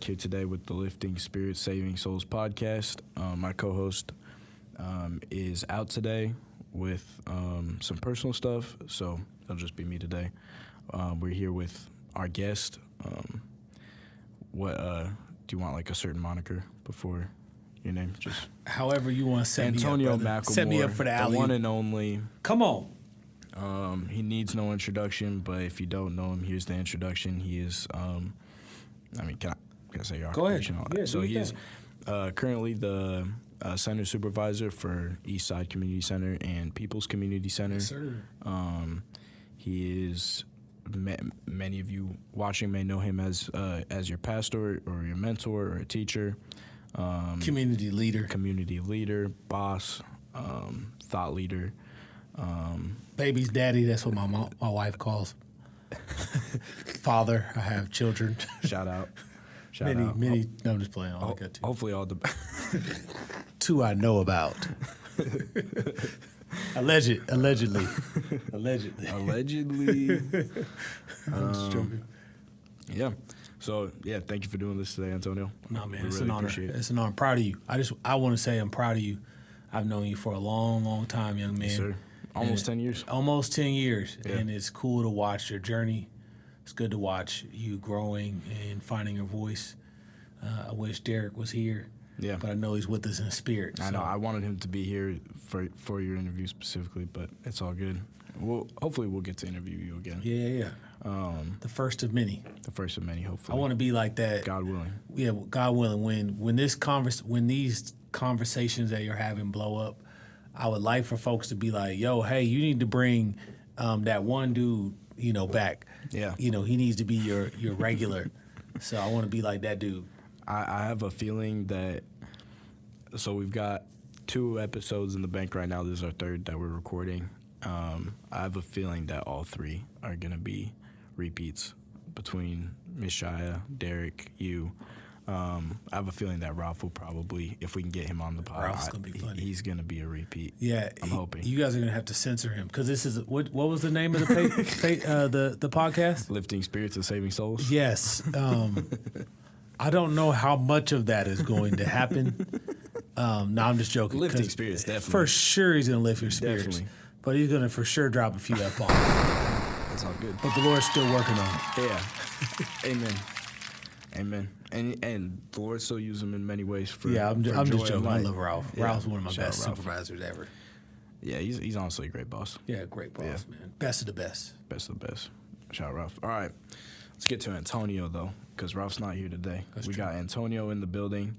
Here today with the Lifting Spirits Saving Souls podcast. My co-host is out today with some personal stuff, so it'll just be me today. We're here with our guest. What do you want, like a certain moniker before your name? Just however you want to set Antonio me up, McLemore, set me up for the alley. The one and only. Come on. He needs no introduction, but if you don't know him, here's the introduction. He is, can I say your occupation? Go ahead. Yeah, so he is currently the center supervisor for Eastside Community Center and People's Community Center. Yes, sir. He is, many of you watching may know him as your pastor or your mentor or a teacher. Community leader, boss, thought leader. Baby's daddy, that's what my wife calls. Father, I have children. Shout out. Many. No, I'm just playing. I got two. Hopefully, all the two I know about. Allegedly. I'm just joking. Yeah. So thank you for doing this today, Antonio. No, man, it's an honor. It's an honor. I'm proud of you. I want to say I'm proud of you. I've known you for a long, long time, young man. Yes, sir. Almost 10 years. Almost 10 years, yeah. And it's cool to watch your journey. It's good to watch you growing and finding your voice. I wish Derek was here, but I know he's with us in spirit. I know. I wanted him to be here for your interview specifically, but it's all good. Hopefully we'll get to interview you again. Yeah. The first of many. Hopefully. I want to be like that. God willing. Yeah, God willing. When these conversations that you're having blow up, I would like for folks to be like, yo, hey, you need to bring that one dude, back. Yeah. He needs to be your regular. So I want to be like that dude. I have a feeling that, so we've got 2 episodes in the bank right now. This is our 3rd that we're recording. I have a feeling that all 3 are going to be repeats between Miss Shia, Derek, you. I have a feeling that Ralph will probably, if we can get him on the pod, Ralph's gonna be funny. He's going to be a repeat. Yeah. I'm hoping. You guys are going to have to censor him because this is, what was the name of the the podcast? Lifting Spirits and Saving Souls? Yes. I don't know how much of that is going to happen. No, I'm just joking. Lifting Spirits, definitely. For sure he's going to lift your spirits. Definitely. But he's going to for sure drop a few F-bombs. That's all good. But the Lord's still working on it. Yeah. Amen. And the Lord still uses him in many ways for I'm for just joy joking. and I light. love Ralph. Yeah. Ralph's one of my Shout best out Ralph. supervisors ever. Yeah, he's honestly a great boss. Yeah, great boss, man. Best of the best. Best of the best. Shout out Ralph. All right. Let's get to Antonio, though, because Ralph's not here today. We got Antonio in the building.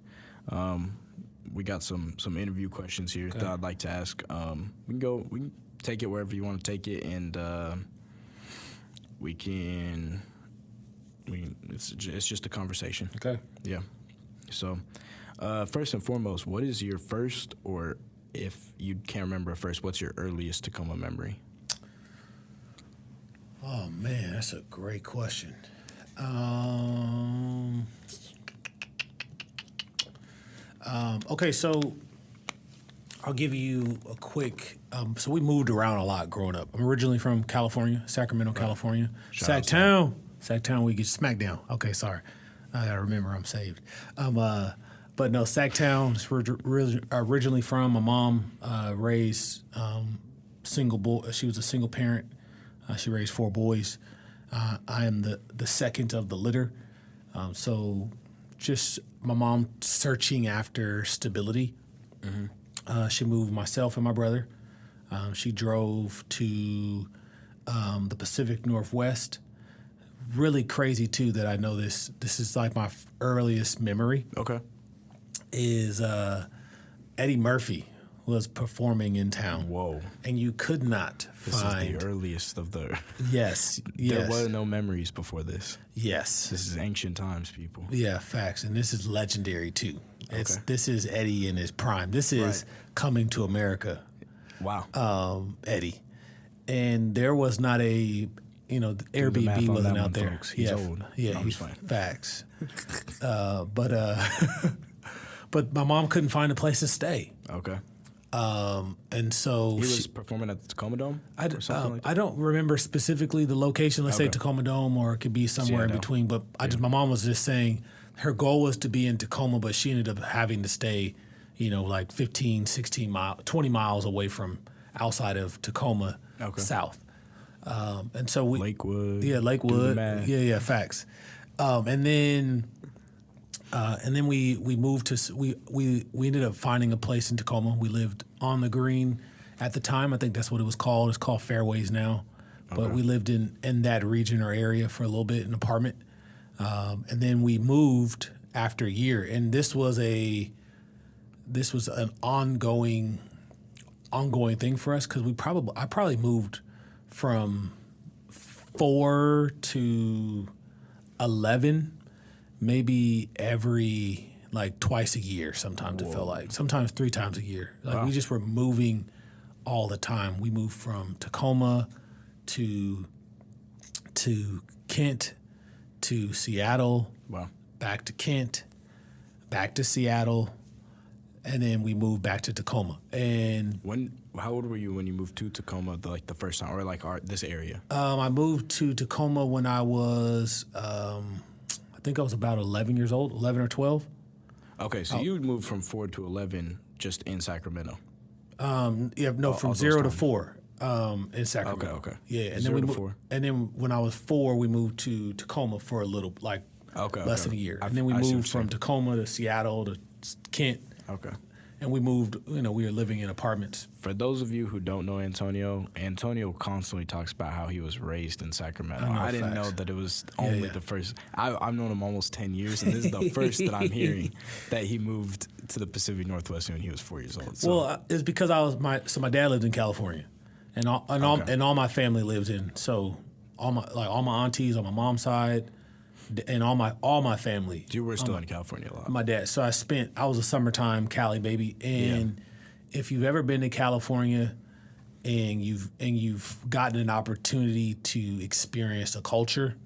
We got some interview questions here that I'd like to ask. We can take it wherever you want to take it, and it's just a conversation. Okay. Yeah. So, first and foremost, what is your first, or if you can't remember first, what's your earliest Tacoma memory? Oh, man, that's a great question. Okay, so I'll give you a quick. So we moved around a lot growing up. I'm originally from California, Sacramento, California. Sacktown, we get smacked down. Okay, sorry. I gotta remember I'm saved. But no, Sacktown is where originally from. My mom raised single boy. She was a single parent. She raised 4 boys. I am the second of the litter. So just my mom searching after stability. Mm-hmm. She moved myself and my brother. She drove to the Pacific Northwest. Really crazy, too, that I know this. This is like my earliest memory. Okay. Is Eddie Murphy was performing in town. Whoa. And you could not find. This is the earliest of the. Yes. There were no memories before this. Yes. This is ancient times, people. Yeah, facts. And this is legendary, too. This is Eddie in his prime. This is Coming to America. Wow. Eddie. And there was not a, the Airbnb wasn't out there. Folks. He's old. Yeah, no, he's facts. But my mom couldn't find a place to stay. Okay. And so he was performing at the Tacoma Dome. Or something like that? I don't remember specifically the location. Let's say Tacoma Dome, or it could be somewhere in between. But my mom was just saying her goal was to be in Tacoma, but she ended up having to stay, like 15, 16 miles, 20 miles away from outside of Tacoma south. And so Lakewood. Yeah, Lakewood. Yeah, facts. And then we moved to we ended up finding a place in Tacoma. We lived on the green at the time. I think that's what it was called. It's called Fairways now, but we lived in that region or area for a little bit, an apartment, and then we moved after a year. And this was an ongoing thing for us because I probably moved from 4 to 11. Maybe every twice a year. Sometimes it felt like. Sometimes 3 times a year. We just were moving all the time. We moved from Tacoma to Kent to Seattle. Wow. Back to Kent, back to Seattle, and then we moved back to Tacoma. And how old were you when you moved to Tacoma the first time, or this area? I moved to Tacoma when I was. I think I was about 11 years old, 11 or 12. Okay, so you moved from 4 to 11 just in Sacramento. From 0 to 4 in Sacramento. Okay. Yeah, and 0 then to 4. And then when I was 4, we moved to Tacoma for a little, less than a year. And then we moved from Tacoma to Seattle to Kent. Okay. And we moved, we were living in apartments. For those of you who don't know Antonio constantly talks about how he was raised in Sacramento. I didn't know that it was only the first. I've known him almost 10 years, and this is the first that I'm hearing that he moved to the Pacific Northwest when he was 4 years old. So. Well, it's because my dad lived in California, and all my family lives in. So all my aunties on my mom's side. And all my family. You were still in California a lot. My dad. So I was a summertime Cali baby. And if you've ever been to California and you've gotten an opportunity to experience a culture,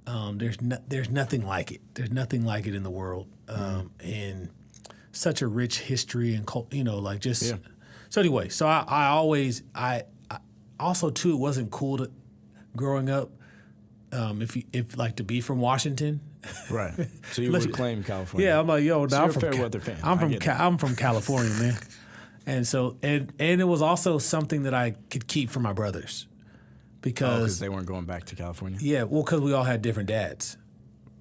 there's nothing like it. There's nothing like it in the world. And such a rich history and So anyway, so I also too, it wasn't cool growing up. If to be from Washington, right? So you would claim California. Yeah, I'm like, yo, so I'm from fair weather fan. I'm from California, man. And so and it was also something that I could keep from my brothers because they weren't going back to California. Yeah, well, because we all had different dads.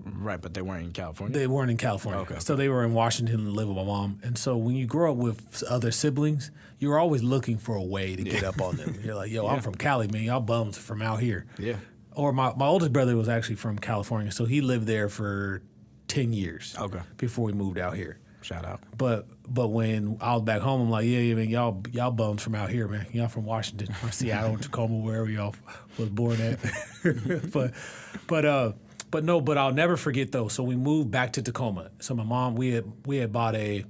Right, but they weren't in California. They weren't in California. Okay. So they were in Washington and lived with my mom. And so when you grow up with other siblings, you're always looking for a way to get up on them. You're like, yo, I'm from Cali, man. Y'all bums from out here. Yeah. Or my oldest brother was actually from California, so he lived there for 10 years. Okay. Before we moved out here. Shout out. But when I was back home, I'm like, yeah, man, y'all bums from out here, man. Y'all from Washington, or Seattle, Tacoma, wherever y'all was born at. but I'll never forget though. So we moved back to Tacoma. So my mom, we had bought a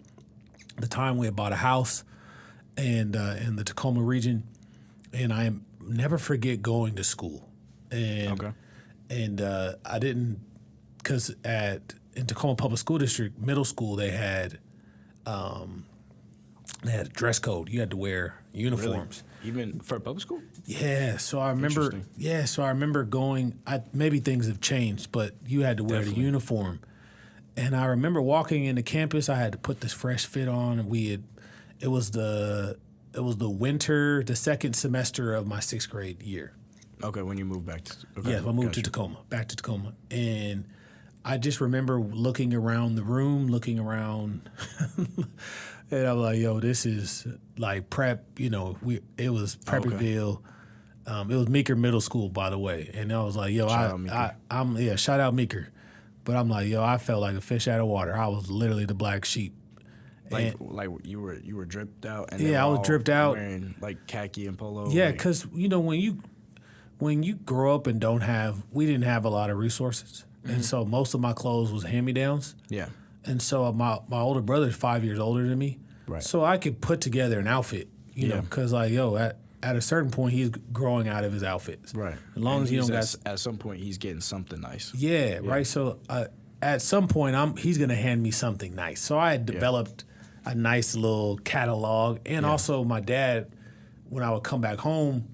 house, and in the Tacoma region, and I never forget going to school. And I didn't, because in Tacoma Public School District middle school they had a dress code. You had to wear uniforms. Really? Even for public school? Yeah. So I remember. Yeah. So I remember going. Maybe things have changed, but you had to wear the uniform. And I remember walking into campus. I had to put this fresh fit on, and it was the winter, the second semester of my 6th grade year. Okay, when you moved back to... Okay, yeah, I moved to Tacoma, back to Tacoma. And I just remember looking around the room, and I'm like, yo, this is like prep, it was Preppyville. It was Meeker Middle School, by the way. And I was like, yo, shout out Meeker. But I'm like, yo, I felt like a fish out of water. I was literally the black sheep. Like you were dripped out. And Yeah, I was dripped out, wearing like khaki and polo. Yeah, like, because when you grow up and we didn't have a lot of resources, and so most of my clothes was hand me downs. Yeah. And so my older brother is 5 years older than me, Right. so I could put together an outfit, you know, because like at a certain point he's growing out of his outfits. Right. As long as you don't at some point he's getting something nice. Yeah, right. So at some point he's gonna hand me something nice. So I had developed a nice little catalog, and also my dad, when I would come back home,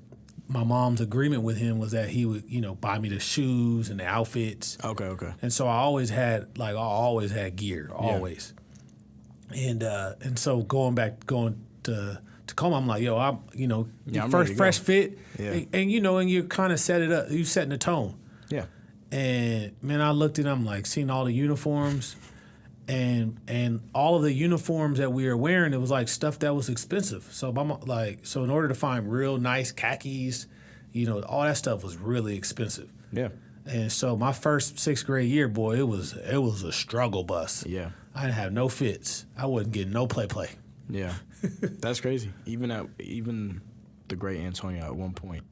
my mom's agreement with him was that he would, buy me the shoes and the outfits. Okay. And so I always had gear, always. And so going to Tacoma, I'm like, yo, I'm first ready fresh to go. fit, Yeah. and you kind of set it up, you setting the tone. Yeah. And man, I looked at them like seeing all the uniforms, and all of the uniforms that we were wearing, it was like stuff that was expensive. So in order to find real nice khakis, all that stuff was really expensive. Yeah. And so my first sixth grade year, boy, it was a struggle bus. Yeah. I didn't have no fits. I wasn't getting no play. Yeah. That's crazy. Even the great Antonio at one point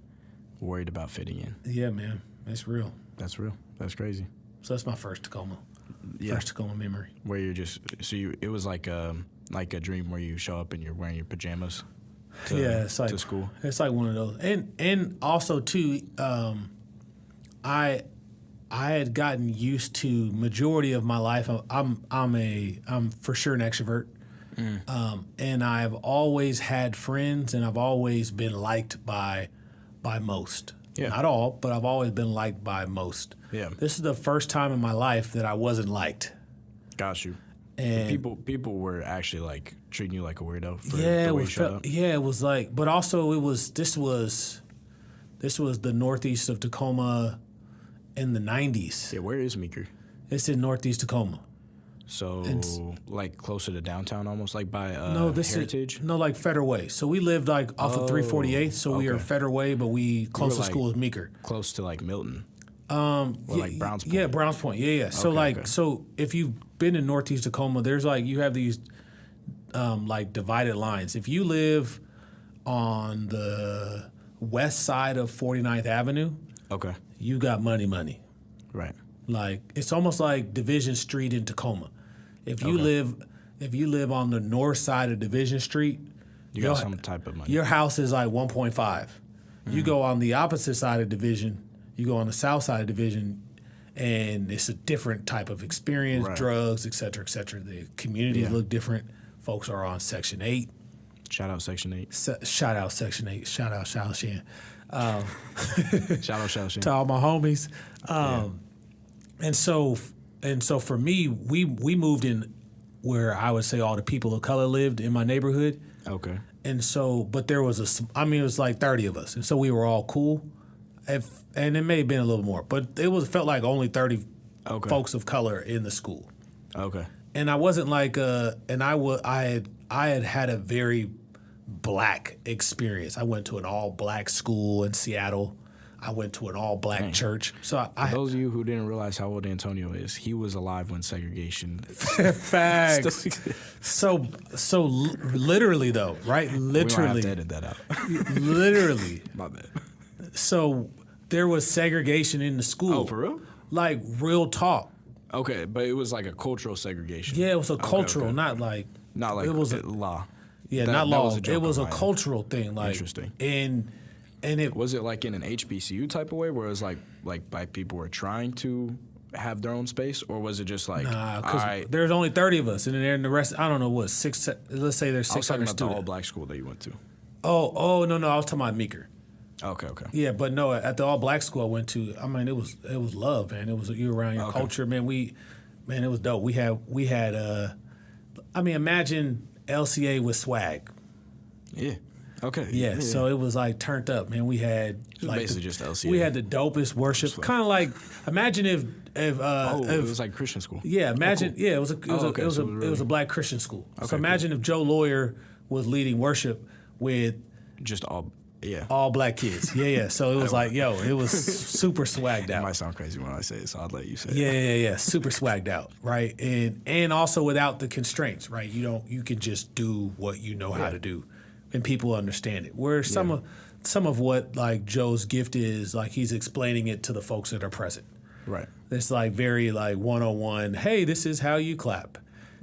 worried about fitting in. Yeah, man, it's real. That's real. That's crazy. So that's my first Tacoma. Yeah. First Tacoma memory. Where you're just it was like a dream where you show up and you're wearing your pajamas. It's like to school. It's like one of those, and also too, I had gotten used to majority of my life. I'm for sure an extrovert, and I've always had friends, and I've always been liked by most. Yeah. Not all, but I've always been liked by most. Yeah. This is the first time in my life that I wasn't liked. Got you. And people were actually like treating you like a weirdo for yeah, the way you showed up. it was like, but also this was the northeast of Tacoma in the 90s. Yeah, where is Meeker? It's in northeast Tacoma. So like closer to downtown, almost like by Heritage. Like Federal Way. So we lived like off of 348. So we are okay. Federal Way, but we close to like- school is Meeker. Close to like Milton. Or like Browns Point. Yeah, Browns Point. Yeah. So Okay. so if you've been in northeast Tacoma, there's like you have these like divided lines. If you live on the west side of 49th Avenue, Okay. you got money. Right. Like it's almost like Division Street in Tacoma. If you live on the north side of Division Street, You got some type of money. your house is like 1.5. You go on the opposite side of Division, you go on the south side of Division, and it's a different type of experience, Right. drugs, et cetera, et cetera. The communities look different. Folks are on Section 8. Shout out Section 8. Shout out Section 8. Shout out Shaoshan. Shout out Shaoshan. To all my homies. And so for me, we moved in where I would say all the people of color lived in my neighborhood. Okay. And so, but there was it was like 30 of us. And so we were all cool. And it may have been a little more, but it felt like only 30 folks of color in the school. Okay. And I wasn't like, I had a very black experience. I went to an all black school in Seattle. I went to an all black church. So For those of you who didn't realize how old Antonio is, he was alive when segregation. Facts. So literally though, right? We might have Literally. to edit that out. Literally. My bad. So there was segregation in the school. Oh, for real? Like real talk. Okay, but it was like a cultural segregation. Yeah, it was a cultural, okay. not like Not like law. Yeah, That- not that law. was a joke It was of a mine. cultural thing. Like Interesting. And it Was it like in an HBCU type of way, where it was like black people were trying to have their own space, or was it just like, all because right? there's only 30 of us, and then the rest, I don't know what, six. Let's say there's I was talking 600 about the all students. black school that you went to. Oh no, I was talking about Meeker. Okay. Yeah, but no, at the all black school I went to, I mean, it was love, man. It was you around your culture, man. It was dope. We had I mean, imagine LCA with swag. Yeah. Okay. Yeah, so it was like turned up, man. We had like basically just LCA. We had the dopest worship, kind of like imagine if it was like Christian school. yeah, imagine cool. yeah, it was a black Christian school. So imagine if Joe Lawyer was leading worship with Just all Yeah. All black kids. Yeah. So it was like, yo, it was super swagged It out. might sound crazy when I say it, so I'll let you say it. Yeah. Super swagged out, right? And also without the constraints, right? You can just do what you know how to do, and people understand it. Where some of what like Joe's gift is, like he's explaining it to the folks that are present. Right. It's like very like 101. Hey, this is how you clap.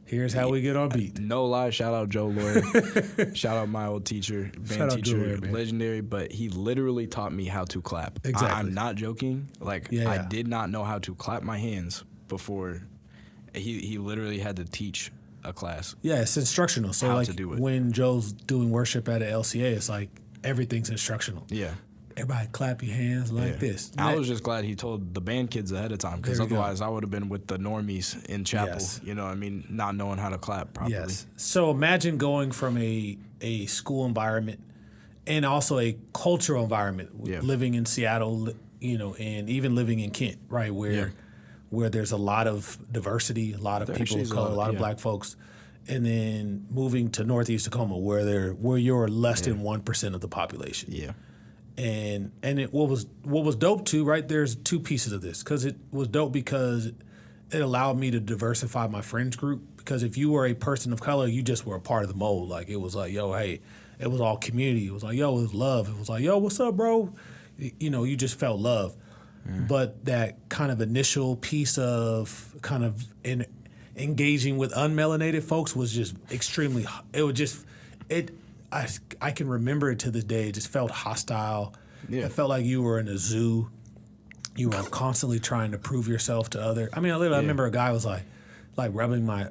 Here's how we get on beat. No lie, shout out Joe Lawyer. Shout out my old teacher, band teacher, legendary, but he literally taught me how to clap. Exactly. I'm not joking. Like, I did not know how to clap my hands before. He literally had to teach a class. Yeah, it's instructional. So, like, when Joe's doing worship at a LCA, it's like everything's instructional. Yeah. Everybody clap your hands like this. I was just glad he told the band kids ahead of time, because otherwise I would have been with the normies in chapel, you know what I mean, not knowing how to clap properly. Yes. So imagine going from a school environment and also a cultural environment, living in Seattle, you know, and even living in Kent, right, where there's a lot of diversity, a lot of people of color, a lot of black folks, and then moving to Northeast Tacoma where you're less than 1% of the population. Yeah. And what was dope too, right? There's two pieces of this, because it was dope because it allowed me to diversify my friends group. Because if you were a person of color, you just were a part of the mold. Like it was like, yo, hey, it was all community. It was like, yo, it was love. It was like, yo, what's up, bro? You know, you just felt love. But that kind of initial piece of kind of engaging with unmelanated folks was just extremely. It was just I can remember it to this day. It just felt hostile. Yeah. It felt like you were in a zoo. You were constantly trying to prove yourself to other. I mean, I remember a guy was like rubbing my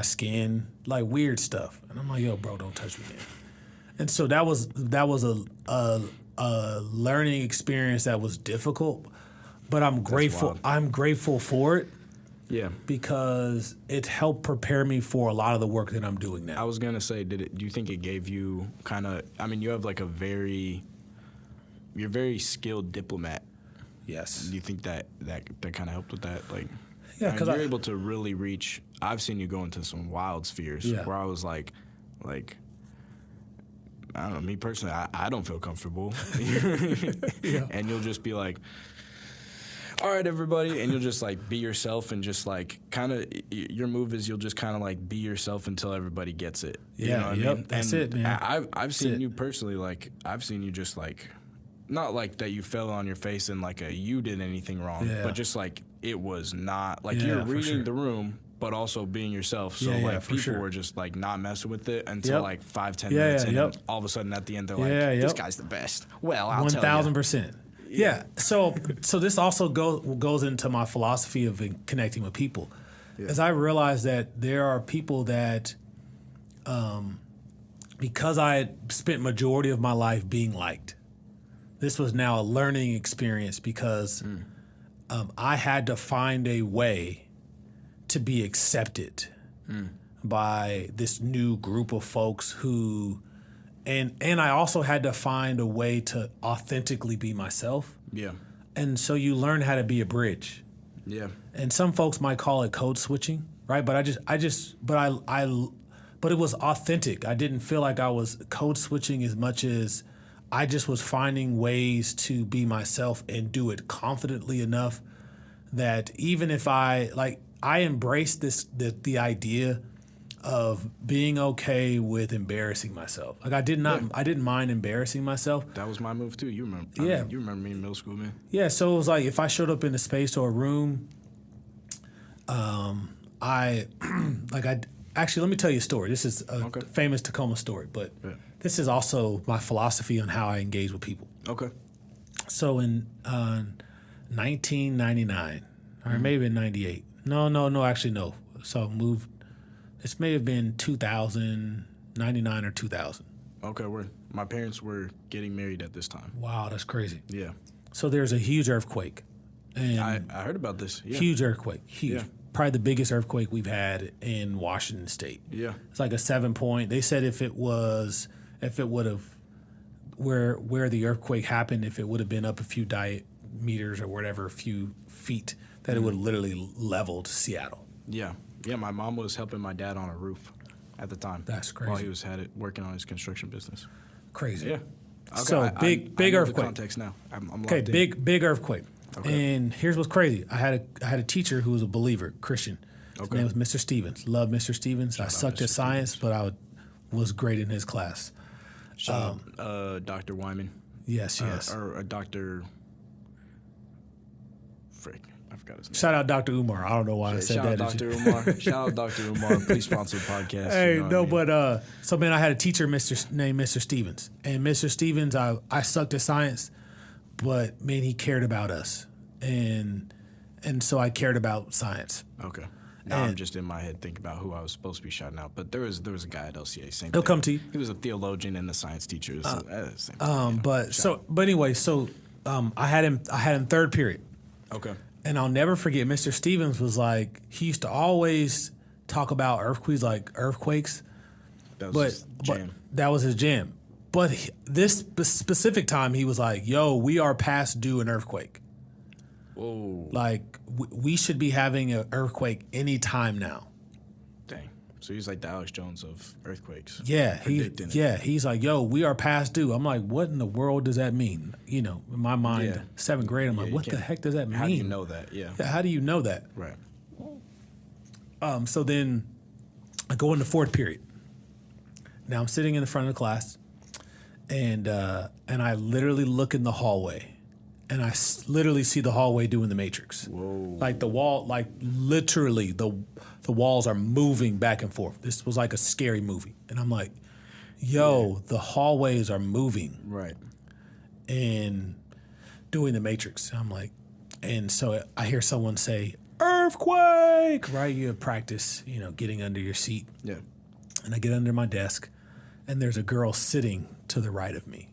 skin, like weird stuff, and I'm like, yo, bro, don't touch me, man. And so that was a learning experience that was difficult, but I'm grateful. I'm grateful for it. Yeah, because it helped prepare me for a lot of the work that I'm doing now. I was gonna say, do you think it gave you kind of? I mean, you have like you're a very skilled diplomat. Yes. Do you think that kind of helped with that? Like, yeah, because you're able to really reach. I've seen you go into some wild spheres where I was like, I don't know. Me personally, I don't feel comfortable, and you'll just be like, all right, everybody, and you'll just like be yourself and just like kind of your move is you'll just kind of like be yourself until everybody gets it. Yeah, you know what I mean? That's it, man. I've seen you personally, like I've seen you just like not like that you fell on your face and like you did anything wrong, but just like it was not like you're reading the room, but also being yourself. So like people were just like not messing with it until like 5-10 minutes in, and all of a sudden at the end they're like, this guy's the best. Well, I'll tell you. 1,000%. Yeah. So this also goes into my philosophy of connecting with people. As I realized that there are people that, because I had spent majority of my life being liked, this was now a learning experience because I had to find a way to be accepted by this new group of folks who. And I also had to find a way to authentically be myself. Yeah. And so you learn how to be a bridge. Yeah. And some folks might call it code switching, right? But but it was authentic. I didn't feel like I was code switching as much as I just was finding ways to be myself and do it confidently enough that even if I embraced the idea of being okay with embarrassing myself. Like I didn't mind embarrassing myself. That was my move too. You remember? You remember me in middle school, man. Yeah. So it was like if I showed up in a space or a room, actually let me tell you a story. This is a famous Tacoma story, but this is also my philosophy on how I engage with people. Okay. So in 1999, or maybe in 98. No, actually no. So I moved. This may have been 2000, 99 or 2000. Okay, my parents were getting married at this time. Wow, that's crazy. Yeah. So there's a huge earthquake. And I heard about this. Yeah. Huge earthquake. Huge. Yeah. Probably the biggest earthquake we've had in Washington State. Yeah. It's like a 7-point. They said if it would have, where the earthquake happened, if it would have been up a few diameters or whatever, a few feet, that it would have literally leveled Seattle. Yeah. Yeah, my mom was helping my dad on a roof at the time. That's crazy. While he was working on his construction business. Crazy. Yeah. Okay, So big I know earthquake. The context now. I'm Okay, locked in. big earthquake. Okay. And here's what's crazy. I had a teacher who was a believer, Christian. His Okay. name was Mr. Stevens. Love Mr. Stevens. I out sucked Mr. at science, but was great in his class. Shout out, Dr. Wyman. Yes, yes. Or Dr. Frick. I forgot his name. Shout out Dr. Umar. I don't know why I said Shout that. out Dr. Umar. Shout out Dr. Umar. Please sponsor the podcast. Hey, you know no, what I mean? but so man, I had a teacher, named Mr. Stevens, and Mr. Stevens, I sucked at science, but man, he cared about us, and so I cared about science. Okay. Now I'm just in my head thinking about who I was supposed to be shouting out, but there was a guy at LCA. Same. He'll thing. come to you. He was a theologian and a science teacher. Same thing, But anyway, I had him third period. Okay. And I'll never forget, Mr. Stevens was like, he used to always talk about earthquakes. That was his jam. But that was his jam. But this specific time, he was like, yo, we are past due an earthquake. Whoa. Like, we should be having an earthquake any time now. Dang. So he's like the Alex Jones of earthquakes. Yeah, Predicting it. he's like, yo, we are past due. I'm like, what in the world does that mean? You know, in my mind, Yeah. seventh grade, I'm like, you what the can't- heck does that mean? How do you know that? Yeah. How do you know that? Right. So then I go into fourth period. Now I'm sitting in the front of the class, and I literally look in the hallway, and I literally see the hallway doing the Matrix. Whoa. Like the wall, like literally the walls are moving back and forth. This was like a scary movie, and I'm like, yo, the hallways are moving Right. and doing the Matrix. I'm like, and so I hear someone say, earthquake, right? You have practice, getting under your seat. Yeah. And I get under my desk, and there's a girl sitting to the right of me.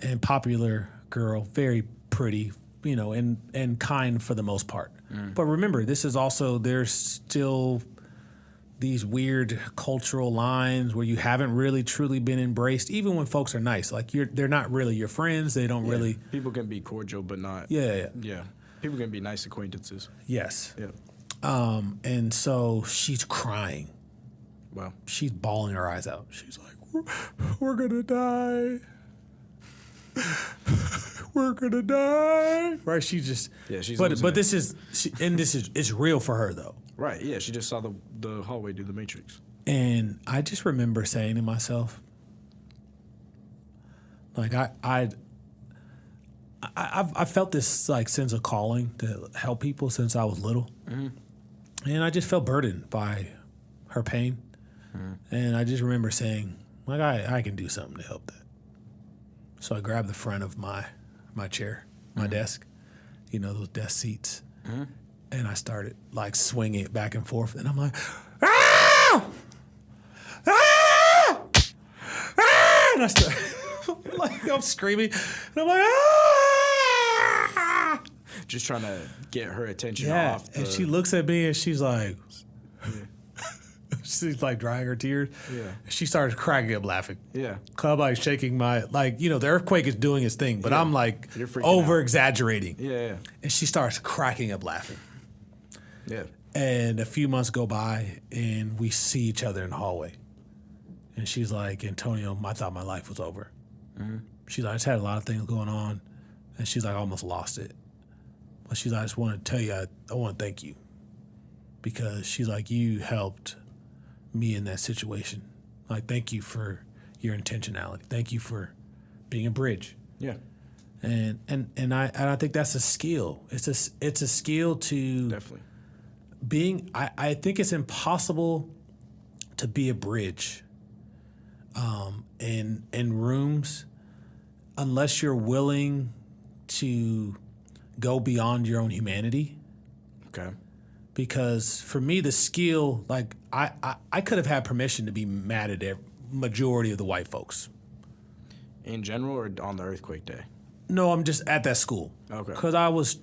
And popular girl, very pretty, and kind for the most part. But remember, there's still these weird cultural lines where you haven't really truly been embraced, even when folks are nice. Like they're not really your friends. They don't really. People can be cordial, but not. Yeah. Yeah. People can be nice acquaintances. Yes. Yeah. And so she's crying. Wow. She's bawling her eyes out. She's like, we're gonna die. We're gonna die. Right? She just. Yeah, she's. But losing it. this is it's real for her though. Right. Yeah. She just saw the hallway do the Matrix. And I just remember saying to myself, like I felt this like sense of calling to help people since I was little, and I just felt burdened by her pain, and I just remember saying, like I can do something to help that. So I grabbed the front of my chair, my desk, those desk seats, and I started like swinging it back and forth, and I'm like, ah! Ah! Ah! And I start I'm screaming, and I'm like, ah! Just trying to get her attention Yeah, off. and she looks at me and she's like, she's like drying her tears. Yeah. She started cracking up laughing. Yeah. I'm like shaking my, the earthquake is doing its thing, but I'm like You're freaking over exaggerating. Yeah. And she starts cracking up laughing. Yeah. And a few months go by and we see each other in the hallway. And she's like, Antonio, I thought my life was over. She's like, I just had a lot of things going on. And she's like, I almost lost it. But she's like, I just want to tell you, I want to thank you. Because she's like, you helped me in that situation. Like, thank you for your intentionality. Thank you for being a bridge. Yeah. And I think that's a skill. It's a skill to Definitely. I think it's impossible to be a bridge in rooms unless you're willing to go beyond your own humanity. Okay. Because for me, the skill, like I could have had permission to be mad at the majority of the white folks. In general or on the earthquake day? No, I'm just at that school. Okay. Because I was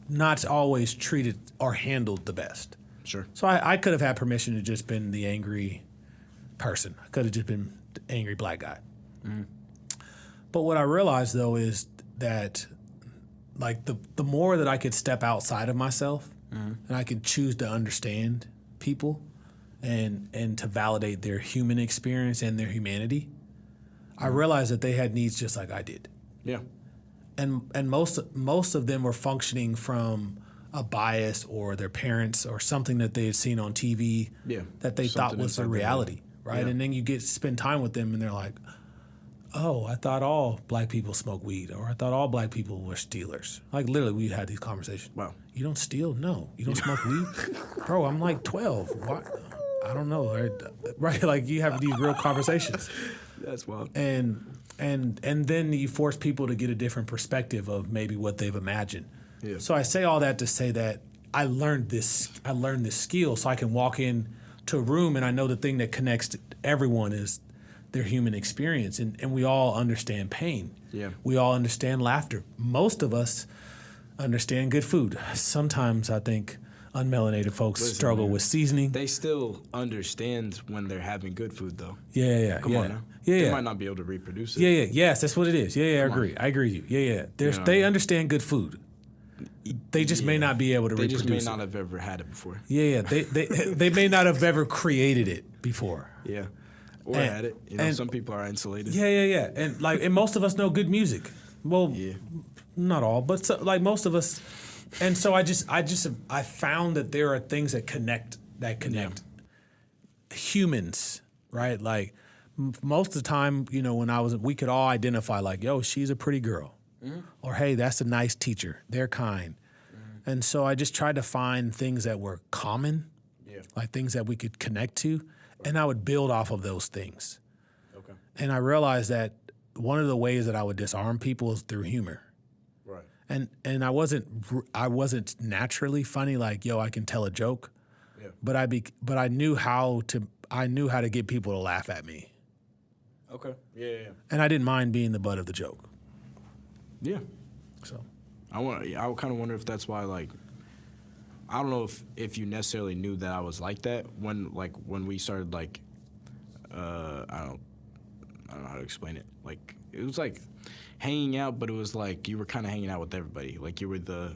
not always treated or handled the best. Sure. So I could have had permission to just been the angry person. I could have just been the angry black guy. But what I realized, though, is that like the more that I could step outside of myself and I could choose to understand people and to validate their human experience and their humanity, I realized that they had needs just like I did. Yeah. And most of them were functioning from a bias or their parents or something that they had seen on TV that they thought was the reality, right? Yeah. And then you spend time with them and they're like, oh, I thought all black people smoke weed, or I thought all black people were stealers. Like literally we had these conversations. Wow. You don't steal? No. You don't smoke weed? Bro, I'm like 12. What? I don't know. Right? Like you have these real conversations. That's wild. And then you force people to get a different perspective of maybe what they've imagined. Yeah. So I say all that to say that I learned this skill so I can walk in to a room and I know the thing that connects everyone is their human experience. And we all understand pain. Yeah. We all understand laughter. Most of us understand good food. Sometimes I think unmelanated folks struggle with seasoning. They still understand when they're having good food, though. Yeah. Come on now. They might not be able to reproduce it. Yes, that's what it is. I agree. I agree with you. They understand good food. They just may not be able to reproduce it. They just may not have ever had it before. They may not have ever created it before. Yeah. Or had it. Some people are insulated. Yeah. And most of us know good music. Well, not all, but most of us. And so I found that there are things that connect humans, right? Like most of the time, when we could all identify like, yo, she's a pretty girl. Mm-hmm. Or, hey, that's a nice teacher. They're kind. Mm-hmm. And so I just tried to find things that were common, like things that we could connect to, and I would build off of those things. Okay. And I realized that one of the ways that I would disarm people is through humor. Right. And I wasn't naturally funny, like, yo, I can tell a joke. Yeah. But I knew how to get people to laugh at me. Okay. Yeah. And I didn't mind being the butt of the joke. Yeah. So I kind of wonder if that's why, like, I don't know if you necessarily knew that I was like that when we started, like, I don't know how to explain it. Like, it was like hanging out, but it was like you were kind of hanging out with everybody. Like you were the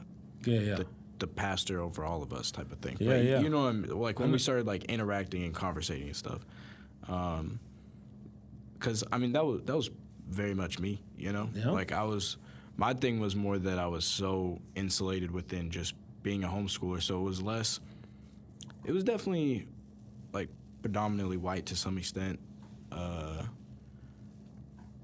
pastor over all of us type of thing. Yeah, like, yeah. You know what I mean? Like when we started like interacting and conversating and stuff. Because I mean that was very much me. Yeah. Like my thing was more that I was so insulated within just being a homeschooler. So it was definitely like predominantly white to some extent.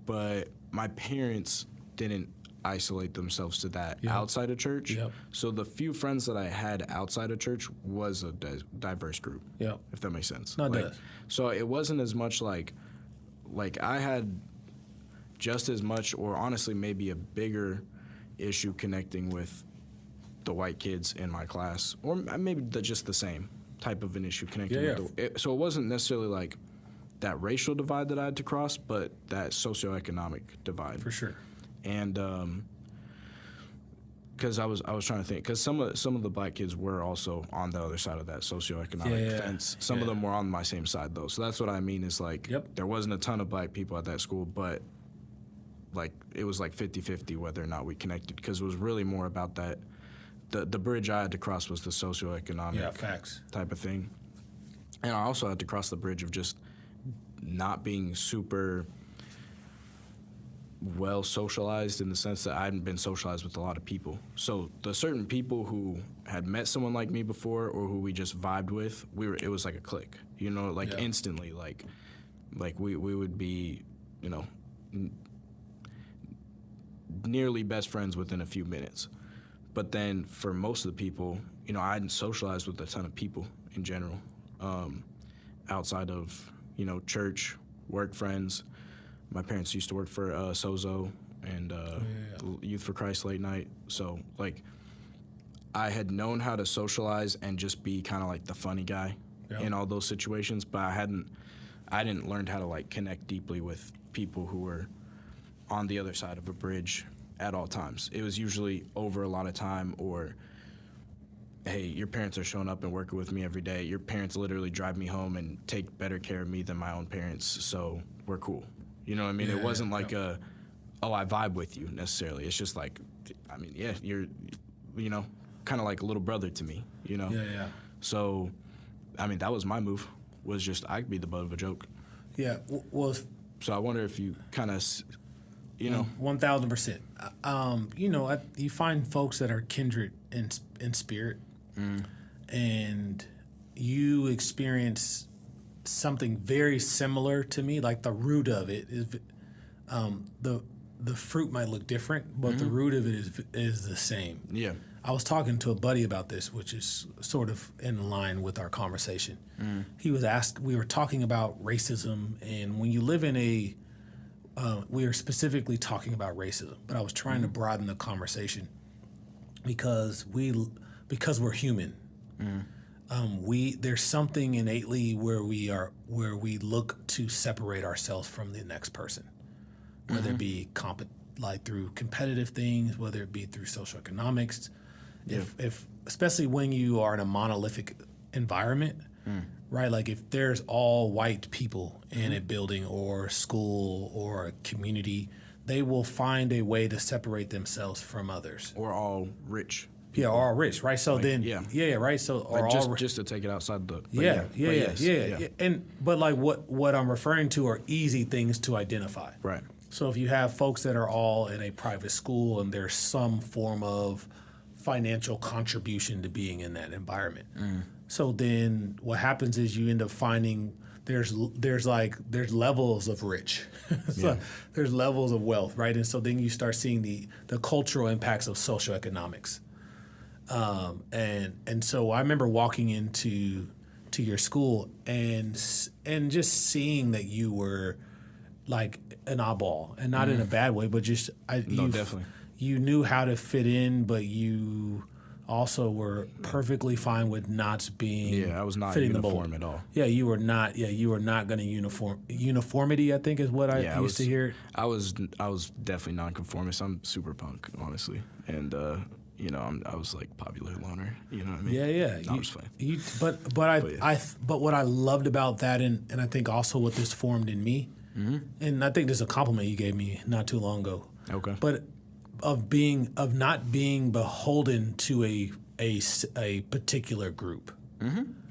But my parents didn't isolate themselves to that outside of church. Yep. So the few friends that I had outside of church was a diverse group, if that makes sense. No, it does. So it wasn't as much like I had just as much, or honestly maybe a bigger issue connecting with the white kids in my class, or maybe just the same type of an issue connecting with so it wasn't necessarily like that racial divide that I had to cross, but that socioeconomic divide. For sure. And because I was trying to think, because some of the black kids were also on the other side of that socioeconomic fence. Some of them were on my same side though. So that's what I mean is like there wasn't a ton of black people at that school, but like it was like 50-50 whether or not we connected, because it was really more about that. The bridge I had to cross was the socioeconomic facts type of thing. And I also had to cross the bridge of just not being super well socialized, in the sense that I hadn't been socialized with a lot of people. So the certain people who had met someone like me before, or who we just vibed with, it was like a click, instantly, like we would be, nearly best friends within a few minutes. But then for most of the people, I hadn't socialized with a ton of people in general, outside of, church, work friends. My parents used to work for Sozo and Youth for Christ late night. So, like, I had known how to socialize and just be kind of like the funny guy in all those situations, but I didn't learn how to, like, connect deeply with people who were on the other side of a bridge at all times. It was usually over a lot of time, or, hey, your parents are showing up and working with me every day. Your parents literally drive me home and take better care of me than my own parents, so we're cool. You know what I mean? It wasn't like I vibe with you necessarily. It's just like, I mean, you're, kind of like a little brother to me, Yeah. So, I mean, that was my move, was just I could be the butt of a joke. Yeah, well, So I wonder if you kind of, you know, 1,000%. You find folks that are kindred in spirit, and you experience something very similar to me. Like the root of it is, the fruit might look different, but the root of it is the same. Yeah. I was talking to a buddy about this, which is sort of in line with our conversation. He was asked, we were talking about racism, and when you live in we are specifically talking about racism, but I was trying to broaden the conversation because we're human. There's something innately where we look to separate ourselves from the next person, whether it be through competitive things, whether it be through socioeconomics. If especially when you are in a monolithic environment, right? Like if there's all white people in a building or a school or a community, they will find a way to separate themselves from others. Or all rich. Yeah, or all rich, right? So right? So or just to take it outside the But like what I'm referring to are easy things to identify. Right. So if you have folks that are all in a private school and there's some form of financial contribution to being in that environment. So then what happens is you end up finding there's levels of rich. There's levels of wealth, right? And so then you start seeing the cultural impacts of socioeconomics. And so I remember walking into your school and just seeing that you were like an oddball, and not in a bad way, but just definitely. You knew how to fit in, but you also were perfectly fine with not being. Yeah, I was not fitting uniform at all. Yeah, you were not. Yeah, you were not going to uniformity. I think is what I used to hear. I was definitely nonconformist. I'm super punk, honestly, and I was like popular loner. You know what I mean? Yeah. I was fine. But what I loved about that, and I think also what this formed in me, and I think this is a compliment you gave me not too long ago. Okay. But of not being beholden to a particular group.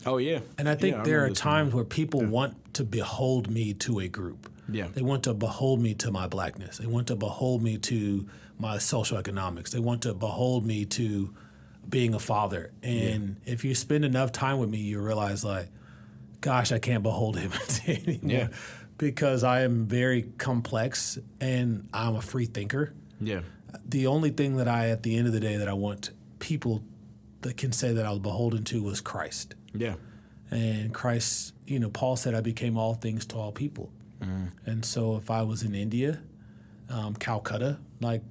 Oh yeah. And I think there are times where people want to behold me to a group. Yeah. They want to behold me to my blackness. They want to behold me to my social economics. They want to behold me to being a father. And if you spend enough time with me, you realize like, gosh, I can't behold him anymore. Yeah. Because I am very complex and I'm a free thinker. Yeah. The only thing that at the end of the day, that I want people that can say that I was beholden to was Christ. Yeah. And Christ, Paul said, I became all things to all people. And so if I was in India, Calcutta, like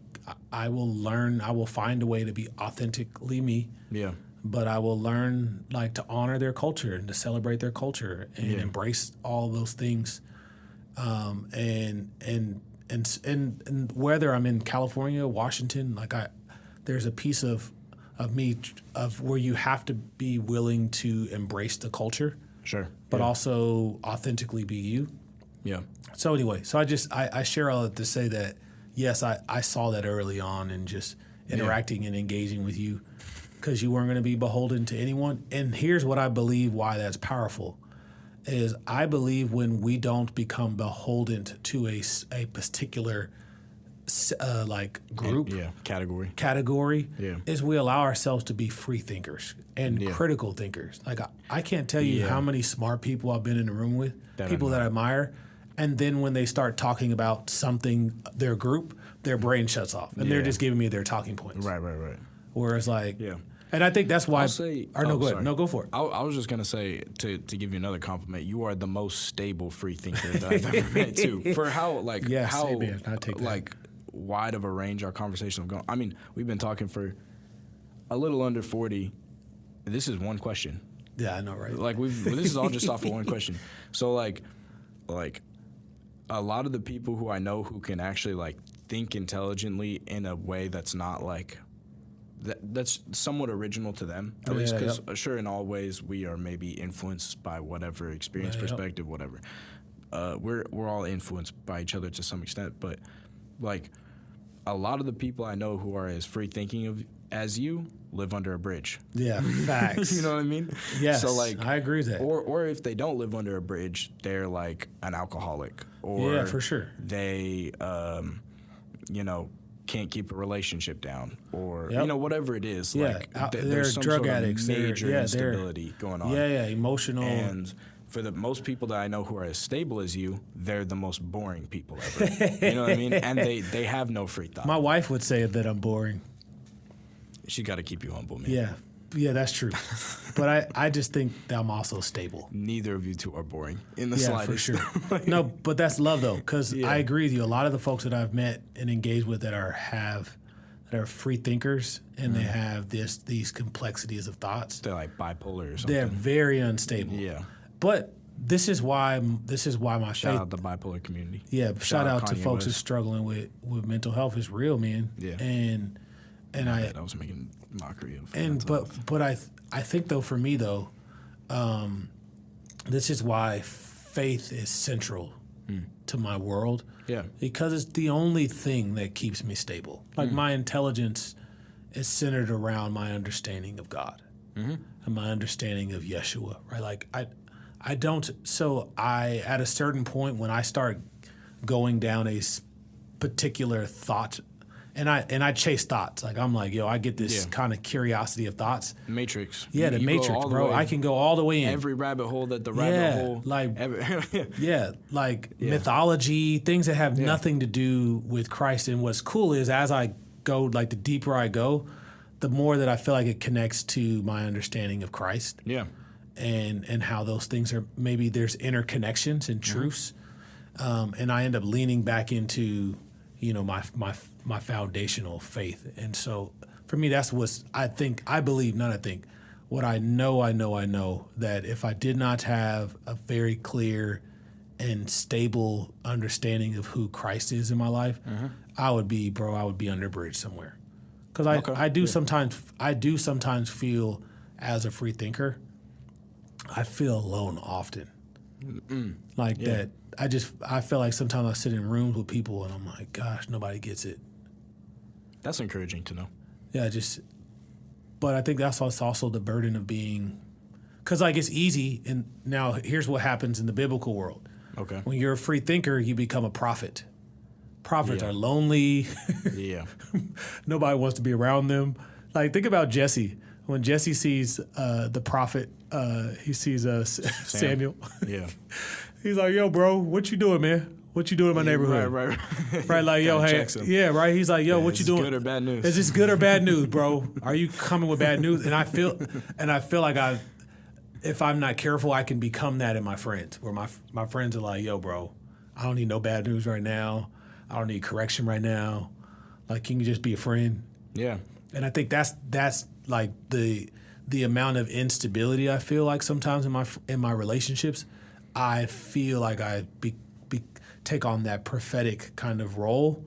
I will find a way to be authentically me. Yeah. But I will learn like to honor their culture and to celebrate their culture and embrace all those things. And whether I'm in California, Washington, like there's a piece of me of where you have to be willing to embrace the culture, sure, but also authentically be you. Yeah. So anyway, I share all that to say that yes, I saw that early on and just interacting and engaging with you because you weren't going to be beholden to anyone. And here's what I believe why that's powerful. Is I believe when we don't become beholden to a particular like group, category, is we allow ourselves to be free thinkers and critical thinkers. Like I can't tell you how many smart people I've been in the room with, people that I admire, and then when they start talking about something, their group, their brain shuts off, and they're just giving me their talking points. Right. Whereas like, and I think that's why. Go ahead. No, go for it. I was just gonna say to give you another compliment. You are the most stable free thinker that I've ever met too. For how wide of a range our conversation have gone. I mean, we've been talking for a little under 40. This is one question. Yeah, I know, right? Like this is all just off of one question. So like a lot of the people who I know who can actually like think intelligently in a way that's not like that's somewhat original to them, at least, because sure, in all ways we are maybe influenced by whatever experience, perspective, whatever. We're all influenced by each other to some extent, but like a lot of the people I know who are as free thinking as you, live under a bridge. Yeah, facts. You know what I mean? Yes, So like, I agree with that. Or if they don't live under a bridge, they're like an alcoholic, or Yeah, for sure. they, can't keep a relationship down, or Yep. Whatever it is. Yeah, Like they're there's some drug sort addicts. of major instability going on. Yeah, emotional. And for the most people that I know who are as stable as you, they're the most boring people ever. You know what I mean? And they have no free thought. My wife would say that I'm boring. She got to keep you humble, man. Yeah, that's true. But I just think that I'm also stable. Neither of you two are boring in the Yeah, slightest. for sure. No, but that's love though, because I agree with you. A lot of the folks that I've met and engaged with that are free thinkers, and they have these complexities of thoughts. They're like bipolar or something. They're very unstable. Yeah. But this is why my Shout faith. out the bipolar community. Yeah, shout out to Kanye folks who's West. struggling with mental health. It's real, man. Yeah. And I was making mockery of. and mental health. but I think though, for me though, this is why faith is central to my world. Yeah. Because it's the only thing that keeps me stable. Like my intelligence is centered around my understanding of God and my understanding of Yeshua. Right? Like I don't. So at a certain point when I start going down a particular thought. And I chase thoughts. Like I'm like, yo, I get this kind of curiosity of thoughts. Matrix. Yeah, the You go Matrix, all the bro. way- I can go all the way in. Every rabbit hole that the rabbit hole. like Yeah. mythology, things that have nothing to do with Christ. And what's cool is as I go, like the deeper I go, the more that I feel like it connects to my understanding of Christ. Yeah. And how those things are, maybe there's interconnections and truths. And I end up leaning back into, my foundational faith. And so for me, that's what I believe, what I know that if I did not have a very clear and stable understanding of who Christ is in my life, I would be under a bridge somewhere. Because I do sometimes feel, as a free thinker, I feel alone often. That. I feel like sometimes I sit in rooms with people and I'm like, gosh, nobody gets it. That's encouraging to know. Yeah, but I think that's also the burden of being, because like it's easy. And now here's what happens in the biblical world. Okay. When you're a free thinker, you become a prophet. Prophets are lonely. Yeah. Nobody wants to be around them. Like think about Jesse. When Jesse sees the prophet, he sees Samuel. Yeah. He's like, yo, bro, what you doing, man? What you doing in my neighborhood? Right. Right, like, yo, hey, checks him. yeah, right. He's like, yo, what you doing? Good or bad news? Is this good or bad news, bro? Are you coming with bad news? And I feel like if I'm not careful, I can become that in my friends, where my friends are like, yo, bro, I don't need no bad news right now. I don't need correction right now. Like, can you just be a friend? Yeah. And I think that's like the amount of instability I feel like sometimes in my relationships. I feel like I take on that prophetic kind of role,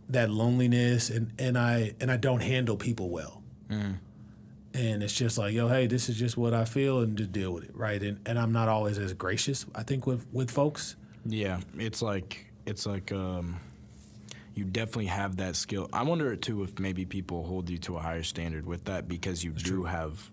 that loneliness, and I don't handle people well. And it's just like, yo, hey, this is just what I feel, and just deal with it, right? And I'm not always as gracious, I think, with folks. Yeah, it's like you definitely have that skill. I wonder too if maybe people hold you to a higher standard with that, because you do have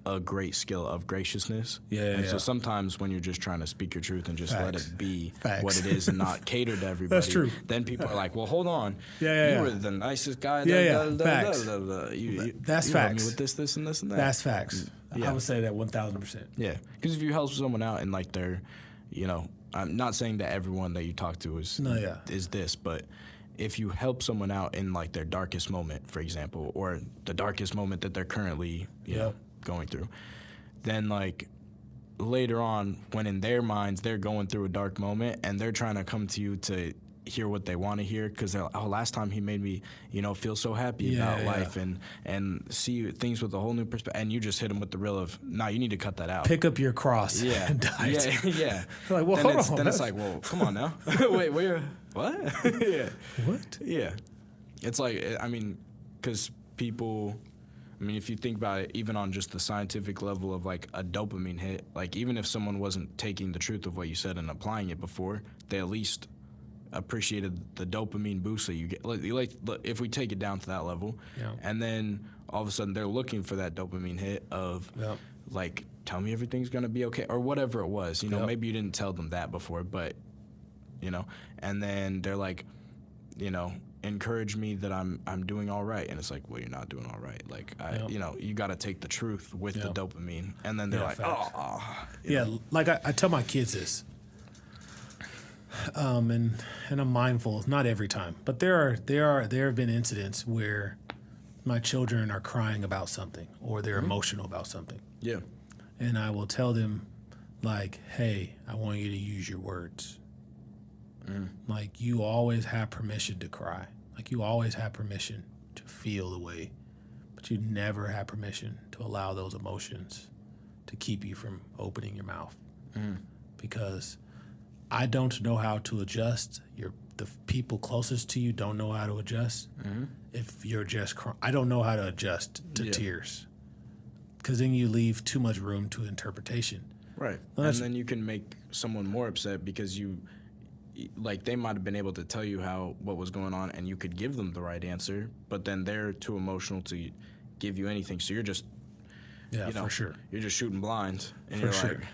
a great skill of graciousness. Yeah. So sometimes when you're just trying to speak your truth and just let it be Facts. what it is and not cater to everybody, That's true. then people are like, well, hold on. You were the nicest guy. Facts. That's you facts. helped me with this and this and that. That's facts. Yeah. I would say that 1,000%. Yeah, because if you help someone out and like they're, I'm not saying that everyone that you talk to is this, but if you help someone out in like their darkest moment, for example, or the darkest moment that they're currently going through, then like later on, when in their minds they're going through a dark moment and they're trying to come to you to hear what they want to hear, because they're like, oh, last time he made me feel so happy about life and see things with a whole new perspective, and you just hit them with the real of, nah, you need to cut that out. Pick up your cross. And die. Yeah. Like, well, hold on. Then it's like, well, come on now. Wait, what? Yeah. What? Yeah. It's like, because people, if you think about it, even on just the scientific level of like a dopamine hit, like even if someone wasn't taking the truth of what you said and applying it before, they at least appreciated the dopamine boost that you get. Like if we take it down to that level, and then all of a sudden they're looking for that dopamine hit of Yep. like, tell me everything's going to be okay, or whatever it was. You know, Yep. maybe you didn't tell them that before, but, you know, and then they're like, you know, encourage me that I'm doing all right. And it's like, well, you're not doing all right. Like, Yep. you know, you got to take the truth with the Yep. dopamine. And then they're Yeah, like, facts. you Yeah, know. like I tell my kids this, and I'm mindful. Not every time, but there have been incidents where my children are crying about something or they're emotional about something, Yeah. and I will tell them, like, "Hey, I want you to use your words. Like, you always have permission to cry. Like, you always have permission to feel the way, but you never have permission to allow those emotions to keep you from opening your mouth. Because I don't know how to adjust. The people closest to you don't know how to adjust. If you're just crying, I don't know how to adjust to Yeah. tears, because then you leave too much room to interpretation. Right. Well, And that's- then you can make someone more upset because like they might have been able to tell you what was going on and you could give them the right answer, but then they're too emotional to give you anything. So you're just, Yeah, you know, for sure. you're just shooting blind. And For you're sure. like,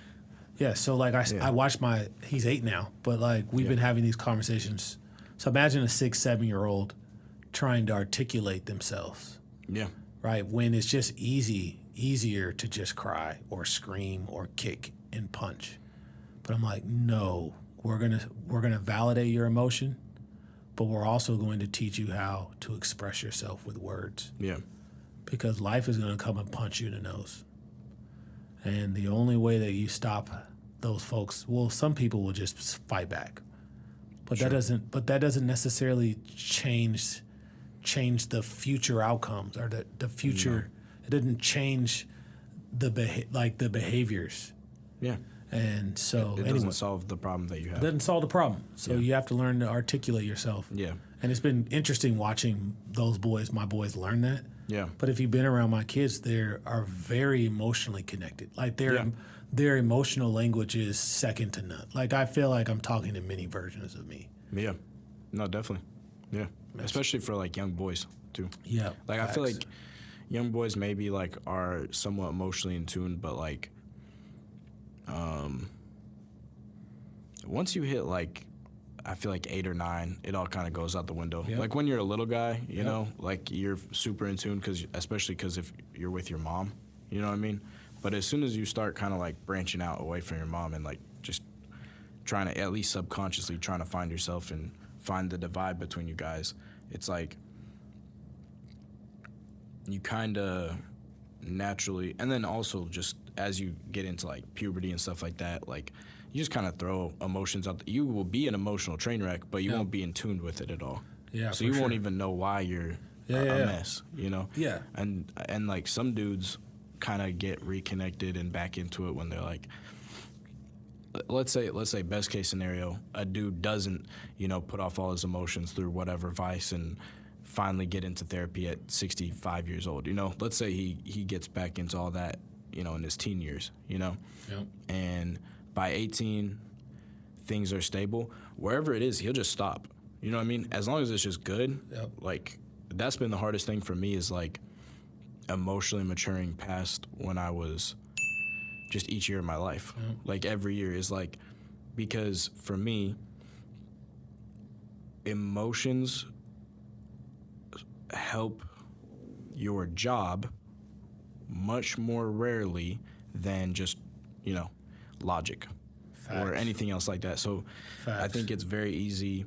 Yeah, so like Yeah. I watched he's 8 now, but like we've been having these conversations. So imagine a 6, 7-year-old trying to articulate themselves, yeah, right? When it's just easier to just cry or scream or kick and punch. But I'm like, no, we're gonna validate your emotion, but we're also going to teach you how to express yourself with words, yeah, because life is gonna come and punch you in the nose. And the only way that you stop those folks, well, some people will just fight back, but Sure. that doesn't necessarily change the future outcomes or the future. It doesn't change the behaviors. yeah. And so It anyway, doesn't solve the problem that you it have. doesn't solve the problem. So Yeah. you have to learn to articulate yourself. Yeah, And it's been interesting watching my boys learn that. yeah, But if you've been around my kids, they are very emotionally connected. Like Yeah. their emotional language is second to none. Like I feel like I'm talking to many versions of me. yeah. No, definitely. Yeah, especially for like young boys too. Yeah. Like I feel facts. like young boys maybe like are somewhat emotionally in tune, but like, once you hit like, I feel like 8 or 9, it all kind of goes out the window. Yep. Like when you're a little guy, you Yep. know, like you're super in tune especially because if you're with your mom, you know what I mean? But as soon as you start kind of like branching out away from your mom and like just trying to, at least subconsciously trying to find yourself and find the divide between you guys, it's like you kind of naturally, and then also just as you get into like puberty and stuff like that, like you just kind of throw emotions out. You will be an emotional train wreck, but you Yeah. won't be in tune with it at all. Yeah, So for you won't sure. even know why you're Yeah, a yeah. mess, you know? Yeah. And like some dudes kind of get reconnected and back into it when they're like, let's say best case scenario, a dude doesn't, you know, put off all his emotions through whatever vice and finally get into therapy at 65 years old. You know, let's say he gets back into all that, you know, in his teen years, you know, Yep. and by 18 things are stable. Wherever it is, he'll just stop. You know what I mean? As long as it's just good. Yep. Like that's been the hardest thing for me is like emotionally maturing past when I was just each year of my life. Yep. Like every year is like, because for me, emotions help your job much more rarely than just, you know, logic or Facts. anything else like that. So I Facts. think it's very easy,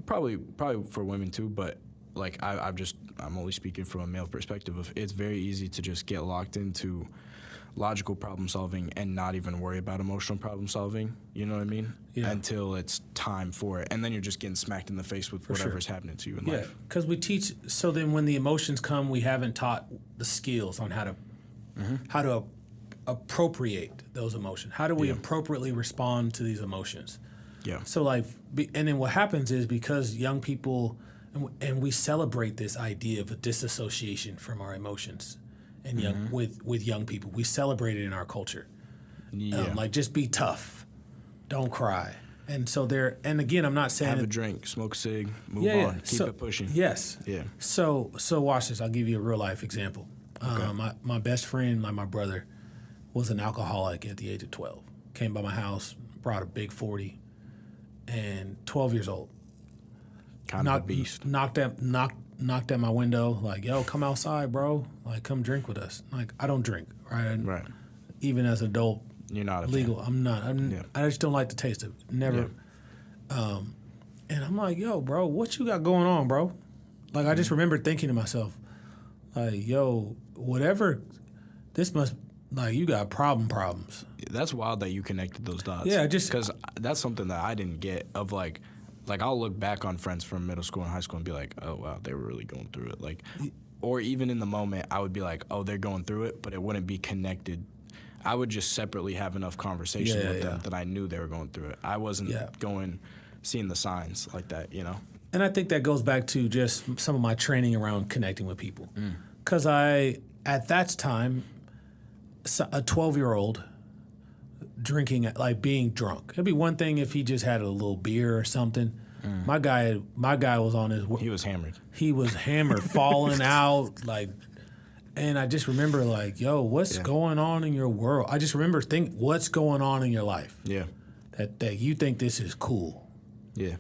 probably for women too, but like I'm only speaking from a male perspective of it's very easy to just get locked into logical problem solving and not even worry about emotional problem solving, you know what I mean? Yeah. Until it's time for it. And then you're just getting smacked in the face with sure. whatever's happening to you in Yeah, life. because we teach. So then, when the emotions come, we haven't taught the skills on how to appropriate those emotions. How do we Yeah. appropriately respond to these emotions? Yeah. So and then what happens is because young people, and we celebrate this idea of a disassociation from our emotions, and with young people, we celebrate it in our culture. Yeah. Like just be tough, don't cry, And so and again, I'm not saying Have a drink, smoke a cig, move on, keep it pushing. Yes. Yeah. So watch this. I'll give you a real life example. Okay. My best friend, like my brother, was an alcoholic at the age of 12. Came by my house, brought a big 40, and 12 years old. Kind of a beast. Knocked at my window, like, yo, come outside, bro. Like, come drink with us. Like, I don't drink, right? Right. Even as an adult, You're not a legal. fan. I'm not. I just don't like the taste of it. Never. Yeah. And I'm like, yo, bro, what you got going on, bro? Like, I just remember thinking to myself, like, yo, whatever, this must, like, you got problems. That's wild that you connected those dots. Yeah, just because that's something that I didn't get. Of like I'll look back on friends from middle school and high school and be like, oh wow, they were really going through it. Like, or even in the moment, I would be like, oh, they're going through it, but it wouldn't be connected. I would just separately have enough conversation with them that I knew they were going through it. I wasn't seeing the signs like that, you know? And I think that goes back to just some of my training around connecting with people. Because at that time, a 12-year-old drinking, like being drunk. It'd be one thing if he just had a little beer or something. My guy was on his... He was hammered. He was hammered, falling out, like... And I just remember, like, yo, what's going on in your world? I just remember what's going on in your life? Yeah. That you think this is cool. Yeah.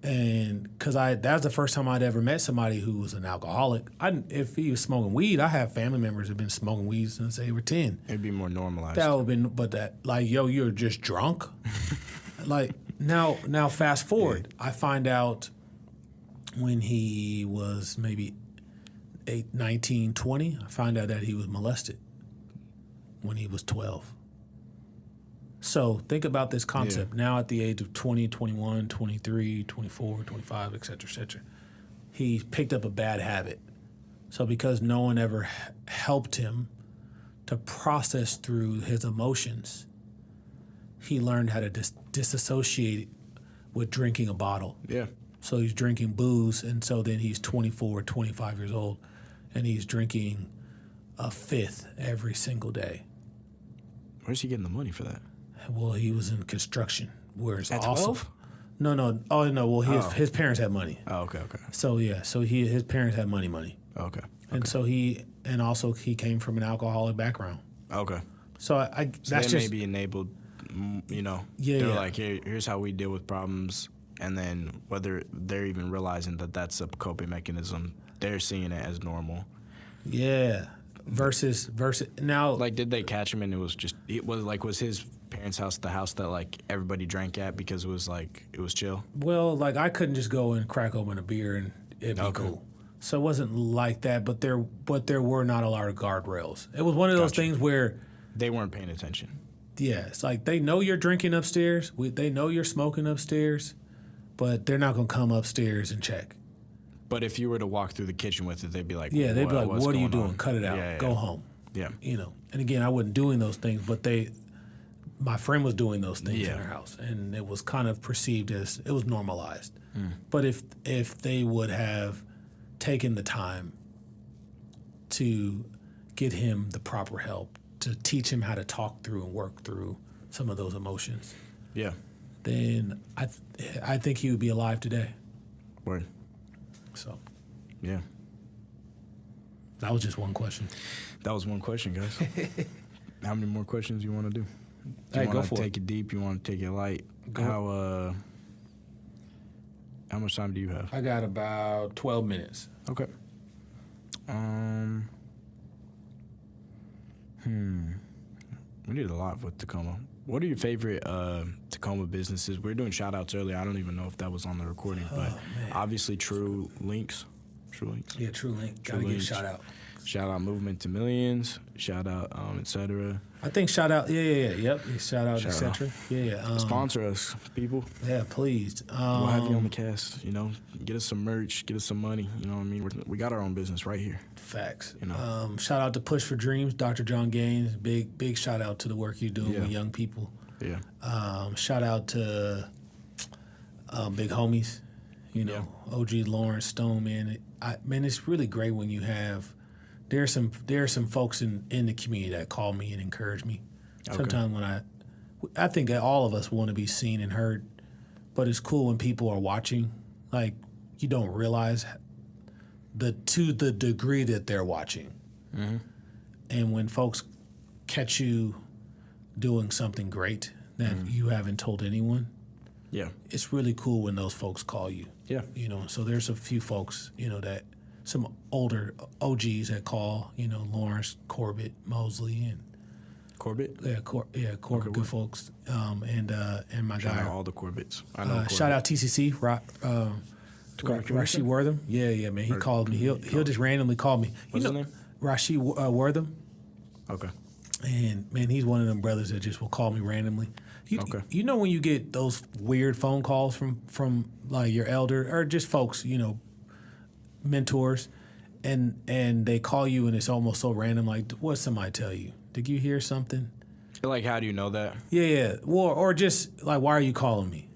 And because that was the first time I'd ever met somebody who was an alcoholic. If he was smoking weed, I have family members who've been smoking weed since they were 10. It'd be more normalized. That would have been, but that, like, yo, you're just drunk? Like, now fast forward. I find out when he was maybe 19, 20, I find out that he was molested when he was 12. So think about this concept. Now at the age of 20, 21, 23, 24, 25, et cetera, he picked up a bad habit. So because no one ever helped him to process through his emotions, he learned how to disassociate with drinking a bottle. Yeah. So he's drinking booze, and so then he's 24, 25 years old, and he's drinking a fifth every single day. Where's he getting the money for that? Well, he was in construction. Whereas At also, 12? No. Oh no. Well, his parents had money. Oh, okay. So his parents had money. Okay. And so he came from an alcoholic background. Okay. So that's just maybe enabled, you know. Yeah. They're like, here's how we deal with problems, and then whether they're even realizing that that's a coping mechanism, they're seeing it as normal. Yeah. Versus now. Like, did they catch him and was his parents' house the house that like everybody drank at because it was chill? Well, like I couldn't just go and crack open a beer and it'd be cool. So it wasn't like that, but there were not a lot of guardrails. It was one of those things where they weren't paying attention. Yeah, it's like they know you're drinking upstairs. They know you're smoking upstairs, but they're not gonna come upstairs and check. But if you were to walk through the kitchen with it, they'd be like, yeah, they'd be like, "What are you doing? On? Cut it out. Go home." Yeah, you know. And again, I wasn't doing those things, but my friend was doing those things in her house, and it was kind of perceived as it was normalized. But if they would have taken the time to get him the proper help, to teach him how to talk through and work through some of those emotions, then I think he would be alive today. Word. So, yeah. That was just one question. That was one question, guys. How many more questions you want to do? Hey, go for it. You want to take it deep? You want to take it light? How much time do you have? I got about 12 minutes. Okay. We did a lot with Tacoma. What are your favorite Tacoma businesses? We were doing shout-outs earlier. I don't even know if that was on the recording, but obviously True Links. Yeah, True Link. Gotta give a shout-out. Shout-out Movement to Millions. Shout-out, et cetera. I think shout-out, yep. Shout-out, et cetera. Yeah. Sponsor us, people. Yeah, please. We'll have you on the cast, you know. Get us some merch, get us some money, you know what I mean? We got our own business right here. Facts. You know. Shout out to Push for Dreams, Dr. John Gaines. Big shout out to the work you're doing with young people. Yeah. Shout out to Big Homies, you know, OG Lawrence Stone, man. It's really great when you have. There are some folks in the community that call me and encourage me. Sometimes when I think that all of us want to be seen and heard, but it's cool when people are watching. Like, you don't realize to the degree that they're watching. Mm-hmm. And when folks catch you doing something great that you haven't told anyone, Yeah. it's really cool when those folks call you. Yeah. You know, so there's a few folks, you know, that some older OGs that call, you know, Lawrence, Corbett, Mosley, and Corbett? Corbett, good folks. And my Shout guy. out all the Corbett's. I know Corbett. Shout out TCC, Rashid Wortham. Yeah, man. He called me. He'll just randomly call me. What's his name? Rashid Wortham. Okay. And man, he's one of them brothers that just will call me randomly. Okay. You know when you get those weird phone calls from like your elder or just folks, you know, mentors, and they call you and it's almost so random. Like, what somebody tell you? Did you hear something? Like, how do you know that? Yeah. Well, or just like, why are you calling me?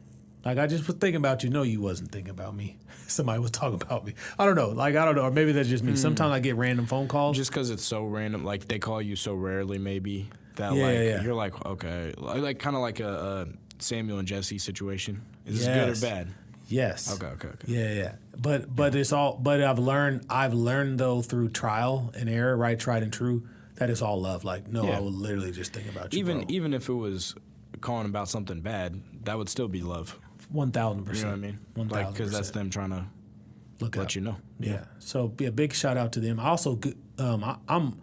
Like, I just was thinking about you. No, you wasn't thinking about me. Somebody was talking about me. I don't know. Like, I don't know. Or maybe that's just me. Sometimes I get random phone calls. Just because it's so random, like they call you so rarely, maybe that you're like, okay, like kind of like a Samuel and Jesse situation. Is this good or bad? Yes. Okay. Yeah. But it's all. But I've learned though through trial and error, right, tried and true, that it's all love. Like, no, I would literally just think about you. Even if it was calling about something bad, that would still be love. 1,000%. You know what I mean? 1,000%. Like, because that's them trying to let you know. Yeah. So big shout out to them. I also, I'm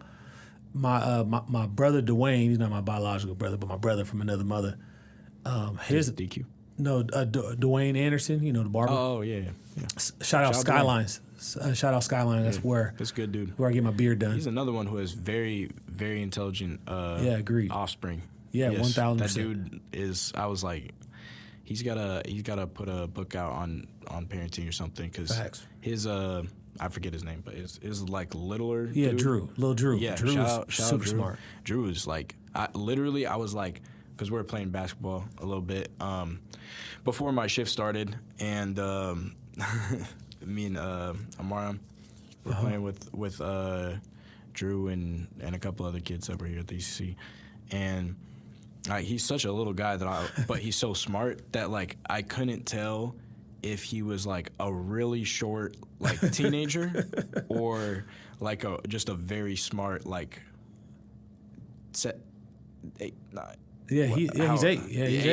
my brother Dwayne. He's not my biological brother, but my brother from another mother. His DQ. No, Dwayne Anderson. You know, the barber. Oh yeah. Shout out Skylines. Shout out Skylines. That's where. That's a good dude. Where I get my beard done. He's another one who has very, very intelligent. Agreed. Offspring. Yeah, 1,000%. That dude is. I was like, he's gotta put a book out on parenting or something because his I forget his name, but is like littler. Yeah, dude. Lil Drew. Yeah, Drew shout is super out Drew. smart. Drew is like, I was like, because we were playing basketball a little bit before my shift started, and me and Amaram were playing with Drew and a couple other kids over here at the ECC, and he's such a little guy but he's so smart that like I couldn't tell if he was like a really short like teenager or like just a very smart like eight, nine. Yeah, he's 8. Yeah, he's 8. Yeah, he's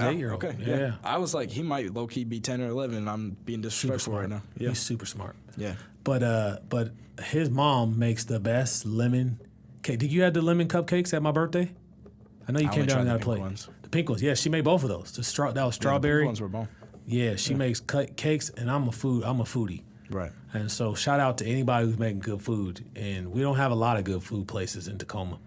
8-year-old. Okay, yeah. I was like, he might low key be 10 or 11. I'm being disrespectful right now. Yeah, he's super smart. Yeah, but his mom makes the best lemon cake. Did you have the lemon cupcakes at my birthday? I know you came down and got a plate. The pink ones. Yeah, she made both of those. That was strawberry. The pink ones were bomb. Yeah, she makes cakes, and I'm a foodie. Right. And so shout out to anybody who's making good food. And we don't have a lot of good food places in Tacoma.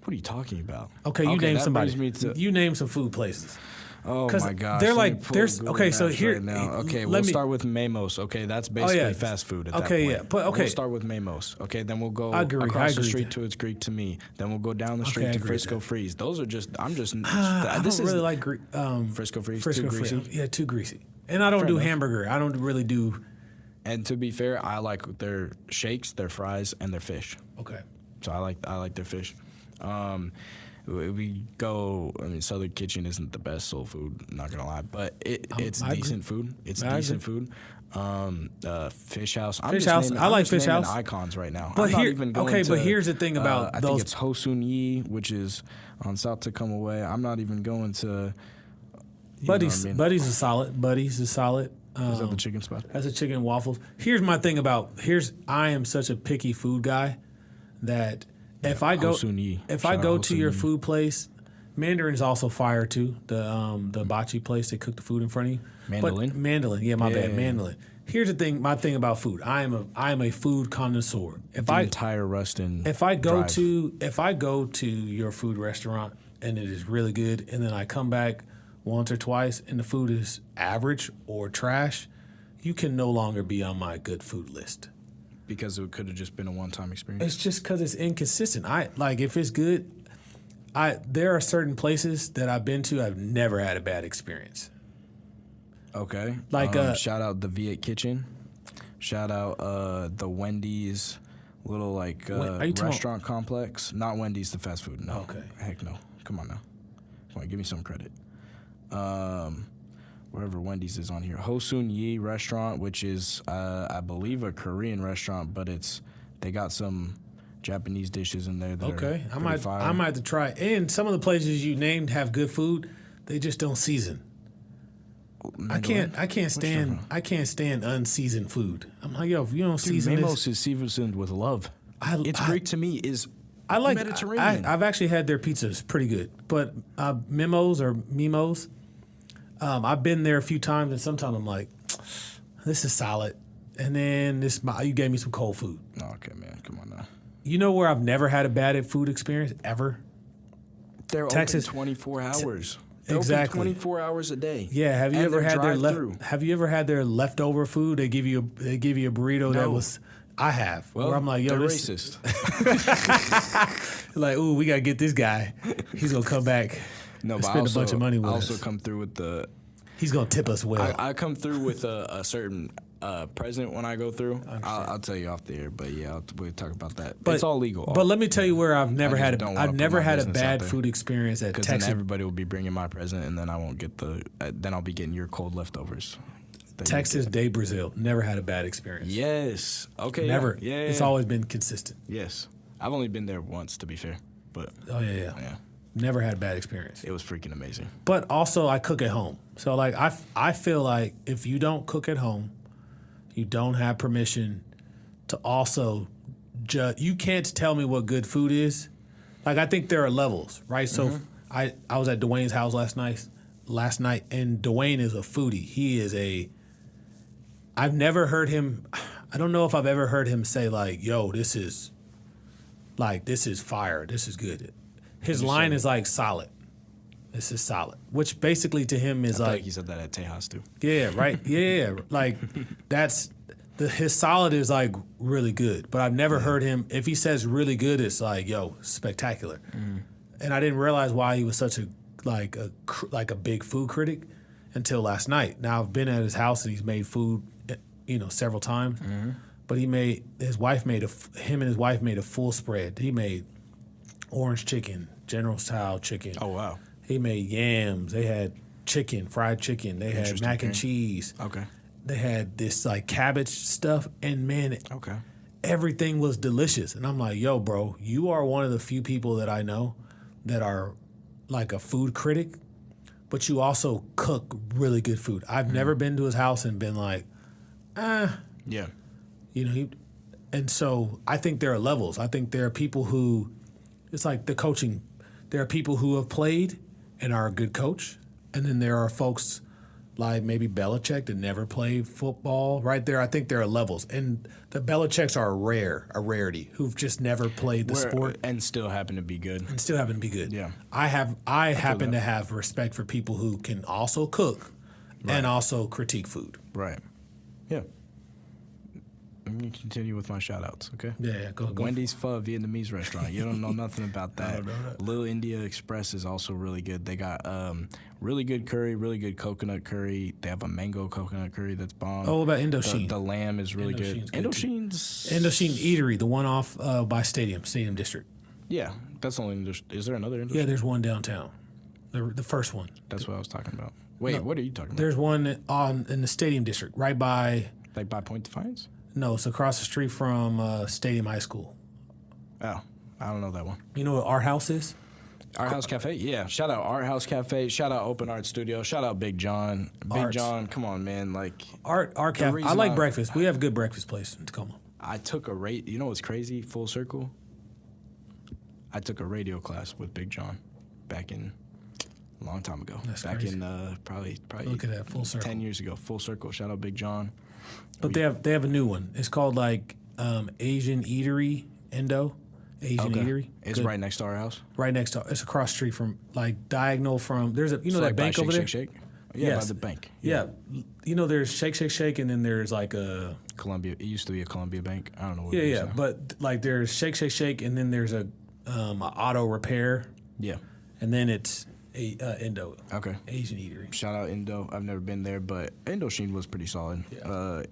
What are you talking about? Okay, you name somebody. You name some food places. Oh my gosh! They're like So here right now. Okay, we'll start with Mamos. Okay, that's basically fast food at that point. We'll start with Mamos. Okay, then we'll go across the street to It's Greek to Me. Then we'll go down the street to Frisco Freeze. Those are just. I don't really like Frisco Freeze. Frisco too greasy. Freeze. Yeah, too greasy. And I don't do hamburger. I don't really do. And to be fair, I like their shakes, their fries, and their fish. Okay. So I like their fish. We go. I mean, Southern Kitchen isn't the best soul food. Not gonna lie, but it's decent food. It's decent food. Fish House. I like Fish House. Icons right now. But but here's the thing about I think it's Hosun Yi, which is on South Tacoma Way. I'm not even going to. Buddy's is solid. Buddy's is solid. Is that the chicken spot? That's a chicken and waffles. Here's my thing I am such a picky food guy that. If I go to your food place, Mandarin's also fire too. The bocce place, they cook the food in front of you. Mandolin, yeah, my bad, Mandolin. Here's the thing, my thing about food. I am a food connoisseur. Entire Ruston. If I go to your food restaurant and it is really good, and then I come back once or twice and the food is average or trash, you can no longer be on my good food list. Because it could have just been a one-time experience. It's just because it's inconsistent. If it's good, there are certain places that I've been to I've never had a bad experience. Okay. Shout out the Viet Kitchen. Shout out the Wendy's little restaurant complex. Not Wendy's, the fast food. No. Okay. Heck no. Come on now. Come on, give me some credit. wherever Wendy's is on here. Hosun Yi restaurant, which is I believe a Korean restaurant, but they got some Japanese dishes in there that Okay, are I might have to try. And some of the places you named have good food. They just don't season. I can't stand unseasoned food. I'm like, yo, if you don't season Mimos this, is seasoned with love. It's great to me. I like Mediterranean. I've actually had their pizzas, pretty good. But Mimos, I've been there a few times, and sometimes I'm like, this is solid. And then you gave me some cold food. Oh, okay, man, come on now. You know where I've never had a bad food experience ever? They're Texas. open 24 hours. They're Exactly. open 24 hours a day. Yeah, have you ever had their leftover food? They give you a burrito that was. I have. Well, where I'm like, yo, they're this racist. like, ooh, we gotta get this guy. He's gonna come back. No, and but spend a bunch of money with I also us. come through with the. He's gonna tip us well. I come through with a certain present when I go through. I'll tell you off the air, but yeah, we'll talk about that. But it's all legal. But let me tell you where I've never had a business bad food experience at Texas. Then everybody will be bringing my present, and then I won't get then I'll be getting your cold leftovers. Texas de Brazil. Never had a bad experience. Yes. Okay. Never. Yeah. It's always been consistent. Yes. I've only been there once, to be fair. But oh yeah. Never had a bad experience. It was freaking amazing. But also, I cook at home. So like, I feel like if you don't cook at home, you don't have permission to also judge. You can't tell me what good food is. Like, I think there are levels, right? So I was at Dwayne's house last night, and Dwayne is a foodie. I've never heard him. I don't know if I've ever heard him say like, "Yo, this is fire. This is good." His line is like solid. This is solid, which basically to him is I feel like he said that at Tejas too. Yeah, right. Yeah, like his solid is like really good. But I've never heard him. If he says really good, it's like, yo, spectacular. And I didn't realize why he was such a big food critic until last night. Now I've been at his house and he's made food, several times. But him and his wife made a full spread. He made orange chicken, General style chicken. Oh wow. He made yams. They had chicken, fried chicken. They had mac and cheese. Okay. They had this like cabbage stuff, and man, okay, everything was delicious. And I'm like, yo, bro, you are one of the few people that I know that are like a food critic, but you also cook really good food. I've never been to his house and been like, yeah, and so I think there are levels. I think there are people who, it's like the coaching. There are people who have played and are a good coach, and then there are folks like maybe Belichick that never played football. Right there, I think there are levels, and the Belichicks are a rarity, who've just never played the sport and still happen to be good. Yeah, I happen to have respect for people who can also cook and also critique food. Right. Yeah. I'm going to continue with my shout-outs, okay? Yeah, go. Wendy's Pho Vietnamese restaurant. You don't know nothing about that. I don't know that. Little India Express is also really good. They got really good curry, really good coconut curry. They have a mango coconut curry that's bomb. Oh, what about Indochine? The lamb is really good. Indochine Eatery, the one off by Stadium District. Yeah, that's the only. Is there another Indochine? Yeah, there's one downtown. The first one. That's what I was talking about. Wait, what are you talking about? There's one in the Stadium District, right by... Like by Point Defiance? No, it's across the street from Stadium High School. Oh, I don't know that one. You know what Art House is? Art House Cafe? Yeah. Shout out Art House Cafe. Shout out Open Art Studio. Shout out Big John. Big John, come on, man. Like Art Cafe. I like breakfast. We have a good breakfast place in Tacoma. I took you know what's crazy? Full circle. I took a radio class with Big John back in a long time ago. That's back crazy. in probably Look at that, full circle. 10 years ago. Full circle. Shout out Big John. But they have a new one. It's called like Asian Eatery, Indo. Eatery. It's right next to our house. Right next to. It's across the street from, like, diagonal from. There's that like bank over there. Shake. Yeah, yes. by the bank. Yeah. There's Shake, and then there's like a Columbia. It used to be a Columbia Bank. I don't know what it it is is now. now. But like there's Shake, and then there's a auto repair. Yeah. And then it's Indo. Okay. Asian Eatery. Shout out Indo. I've never been there, but Indochine was pretty solid. Yeah.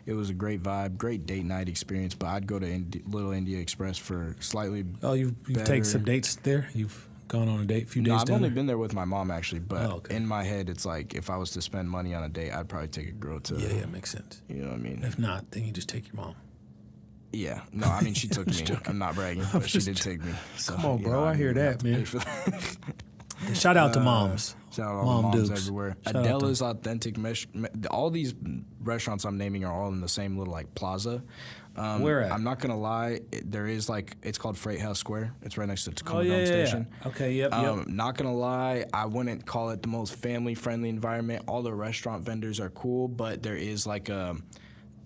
It was a great vibe, great date night experience. But I'd go to Little India Express for slightly. Oh, you've taken some dates there. You've Gone on a date, few days No, I've down only there? been there with my mom actually, but okay. in my head, it's like if I was to spend money on a date, I'd probably take a girl to. Yeah, makes sense. You know what I mean? If not, then you just take your mom. Yeah. No, I mean she took me. I'm not bragging, but she did take me. So, Come on, bro. I hear that, man. That. Shout out to moms. Shout out all Mom the moms dukes. everywhere. Shout out Adela's Authentic all these restaurants I'm naming are all in the same little like plaza. Where at? I'm not gonna lie, there is like it's called Freight House Square. It's right next to Tacoma yeah. Station. Okay, yep. Not gonna lie, I wouldn't call it the most family friendly environment. All the restaurant vendors are cool, but there is like a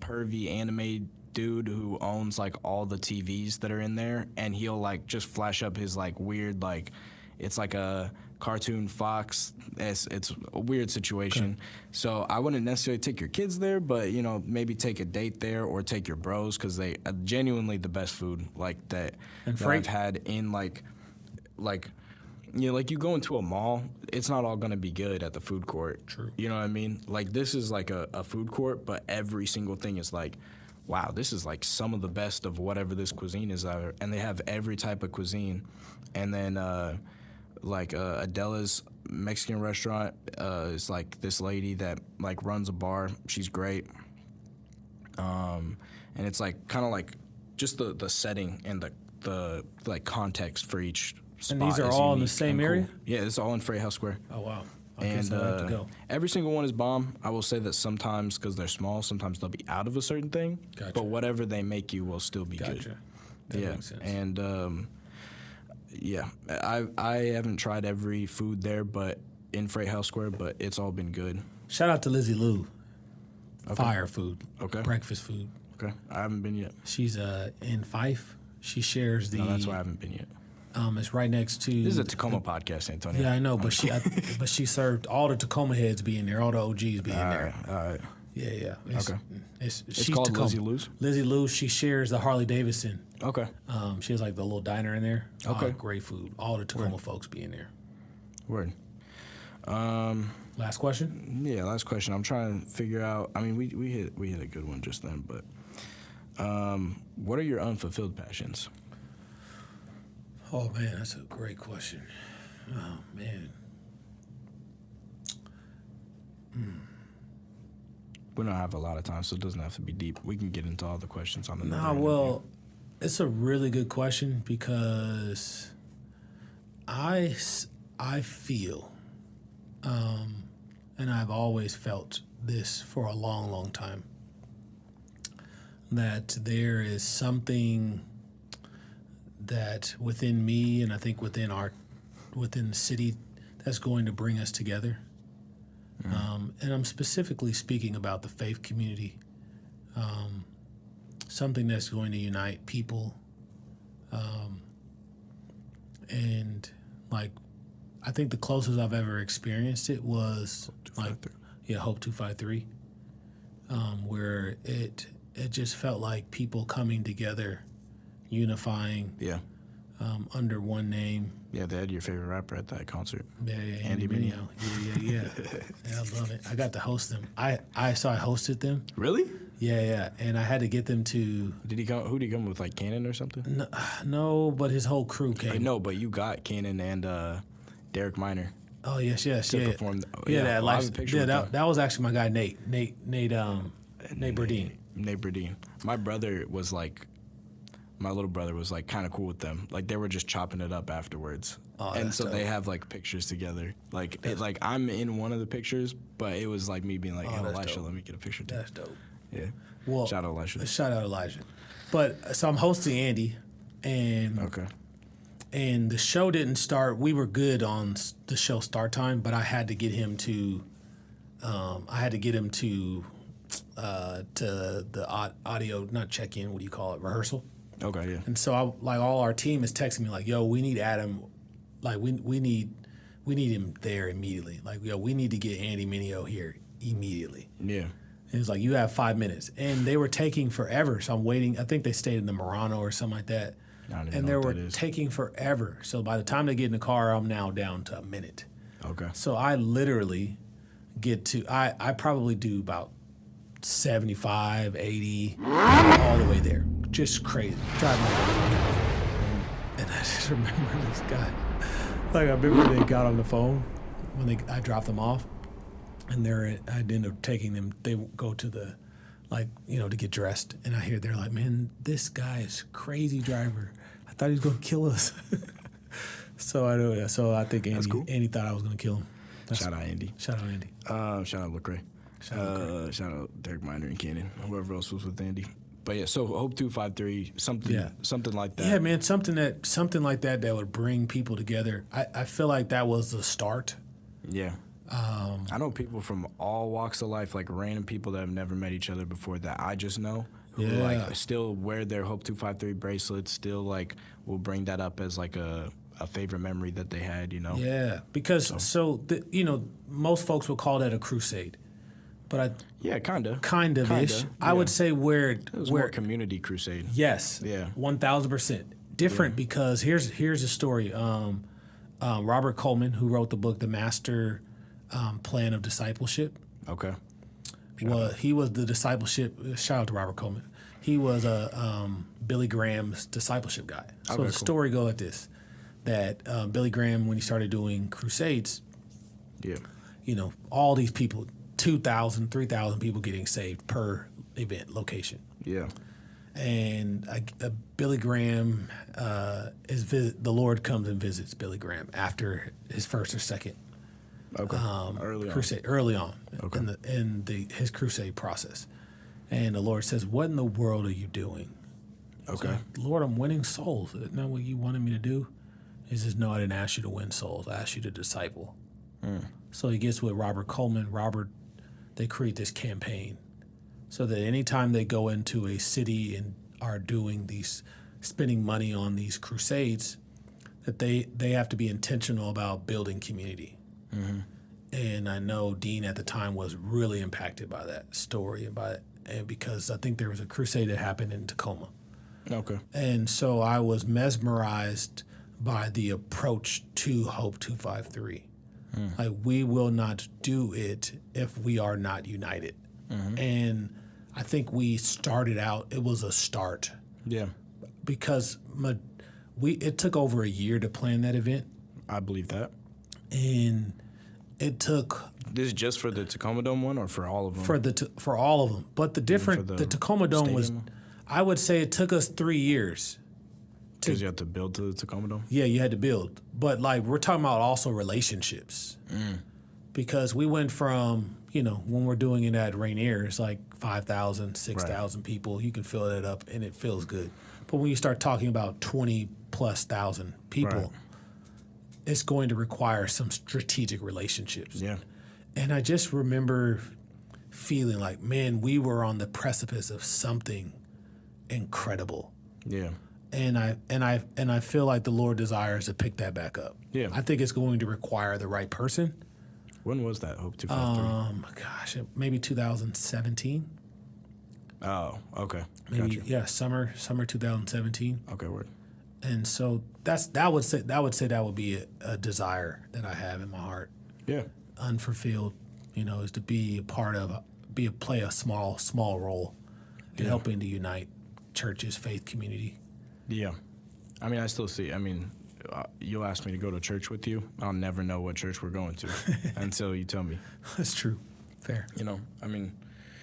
pervy anime dude who owns like all the TVs that are in there, and he'll like just flash up his like weird like it's like a cartoon Fox. It's a weird situation. Okay. So I wouldn't necessarily take your kids there, but you know maybe take a date there or take your bros because they genuinely the best food like that I've had in like you know, like you go into a mall, it's not all gonna be good at the food court. True. You know what I mean? Like this is like a food court, but every single thing is like, wow, this is like some of the best of whatever this cuisine is out there. And they have every type of cuisine. And then Adela's Mexican restaurant is like this lady that like runs a bar. She's great. And it's like kind of like just the setting and the like context for each spot. And these are all in the same area? Cool. Yeah, it's all in Freight House Square. Oh, wow. And every single one is bomb. I will say that sometimes, because they're small, sometimes they'll be out of a certain thing. Gotcha. But whatever they make you will still be good. That makes sense. And I haven't tried every food there, but in Freight House Square, but it's all been good. Shout out to Lizzie Lou. Okay. Fire food. Okay. Breakfast food. Okay. I haven't been yet. She's in Fife. She shares the. No, that's why I haven't been yet. It's right next to. This is a Tacoma podcast, Antonio. Yeah, I know, but she served all the Tacoma heads being there, all the OGs being there. All right. Yeah. Okay. She's called Tacoma. Lizzie Lou's? Lizzie Lou, she shares the Harley Davidson. Okay. She has like the little diner in there. Okay. Great food. All the Tacoma folks being there. Word. Last question? Yeah, last question. I'm trying to figure out. I mean, we hit a good one just then, but what are your unfulfilled passions? Oh man, that's a great question. Oh man. We don't have a lot of time, so it doesn't have to be deep. We can get into all the questions on the. Well, it's a really good question because I feel, and I've always felt this for a long, long time, that there is something that within me and I think within the city that's going to bring us together. And I'm specifically speaking about the faith community, something that's going to unite people. And like, I think the closest I've ever experienced it was Hope 253, where it just felt like people coming together, unifying, under one name. Yeah, they had your favorite rapper at that concert. Yeah, Andy Mineo. Yeah, I love it. I got to host them. I hosted them. Really? Yeah, and I had to get them to. Did he come? Who did he come with? Like Cannon or something? No, but his whole crew came. No, but you got Cannon and Derek Minor. Oh yes, to perform. That was actually my guy Nate Burdine. Nate Burdine. My brother was like. My little brother was like kind of cool with them. Like they were just chopping it up afterwards, and so they have like pictures together. Like I'm in one of the pictures, but it was like me being like, "Hey, Elisha, let me get a picture." Too. That's dope. Yeah. Well, shout out Elisha. Shout out Elijah. But so I'm hosting Andy, and and the show didn't start. We were good on the show start time, but I had to get him to the audio, not check in. What do you call it? Rehearsal. Okay, yeah. And so all our team is texting me like, "Yo, we need Adam, like we need him there immediately. Like, yo, we need to get Andy Mineo here immediately." Yeah. And it was like, "You have 5 minutes," and they were taking forever. So I'm waiting. I think they stayed in the Murano or something like that, and they were taking forever. So by the time they get in the car, I'm now down to a minute. Okay. So I literally get to I probably do about 75, 80, all the way there. Just crazy. Driving. And I just remember Like I remember they got on the phone when I dropped them off, and I'd end up taking them. They go to the, like, to get dressed, and I hear they're like, "Man, this guy is crazy driver. I thought he was gonna kill us." So I know. So I think Andy thought I was gonna kill him. Shout out Andy. Shout out Andy. Shout out Lecrae. Shout out Derek Miner and Cannon. Whoever else was with Andy. But yeah, so Hope 253, something like that. Yeah, man, something like that would bring people together. I feel like that was the start. Yeah. I know people from all walks of life, like random people that have never met each other before that I just know, who like still wear their Hope 253 bracelets, still like will bring that up as like a favorite memory that they had, Yeah, because most folks would call that a crusade. But kind of ish. Yeah. I would say where it was more community crusade. Yes. Yeah. 1,000% different because here's a story. Robert Coleman, who wrote the book The Master Plan of Discipleship. Okay. He was the discipleship. Shout out to Robert Coleman. He was Billy Graham's discipleship guy. So the story goes like this: that Billy Graham, when he started doing crusades, all these people. 2,000, 3,000 people getting saved per event location. Yeah. And Billy Graham, the Lord comes and visits Billy Graham after his first or second early on in his crusade process. And the Lord says, "What in the world are you doing?" Okay. So, Lord, I'm winning souls. Isn't that what you wanted me to do? He says, "No, I didn't ask you to win souls. I asked you to disciple." So he gets with Robert Coleman. They create this campaign so that anytime they go into a city and are spending money on these crusades, that they have to be intentional about building community. Mm-hmm. And I know Dean at the time was really impacted by that story and because I think there was a crusade that happened in Tacoma. Okay. And so I was mesmerized by the approach to Hope 253. Like, we will not do it if we are not united. Mm-hmm. And I think we started out, it was a start. Yeah. Because it took over a year to plan that event. I believe that. And it took... This is just for the Tacoma Dome one or for all of them? For all of them. But the Tacoma Dome was, I would say it took us 3 years. Because you had to build to the Tacoma Dome? Yeah, you had to build. But, like, we're talking about also relationships. Because we went from, when we're doing it at Rainier, it's like 5,000, 6,000 people. You can fill that up, and it feels good. But when you start talking about 20-plus thousand people, it's going to require some strategic relationships. Yeah. And I just remember feeling like, man, we were on the precipice of something incredible. Yeah. And I feel like the Lord desires to pick that back up. Yeah. I think it's going to require the right person. When was that, Hope 253? Gosh, maybe 2017. Oh, okay. Maybe, gotcha. Summer 2017. Okay, word. And so that would be a desire that I have in my heart. Yeah. Unfulfilled, is to be a part of, play a small role in helping to unite churches, faith community. Yeah. I mean, I still see. I mean, you'll ask me to go to church with you. I'll never know what church we're going to until you tell me. That's true. Fair. I mean,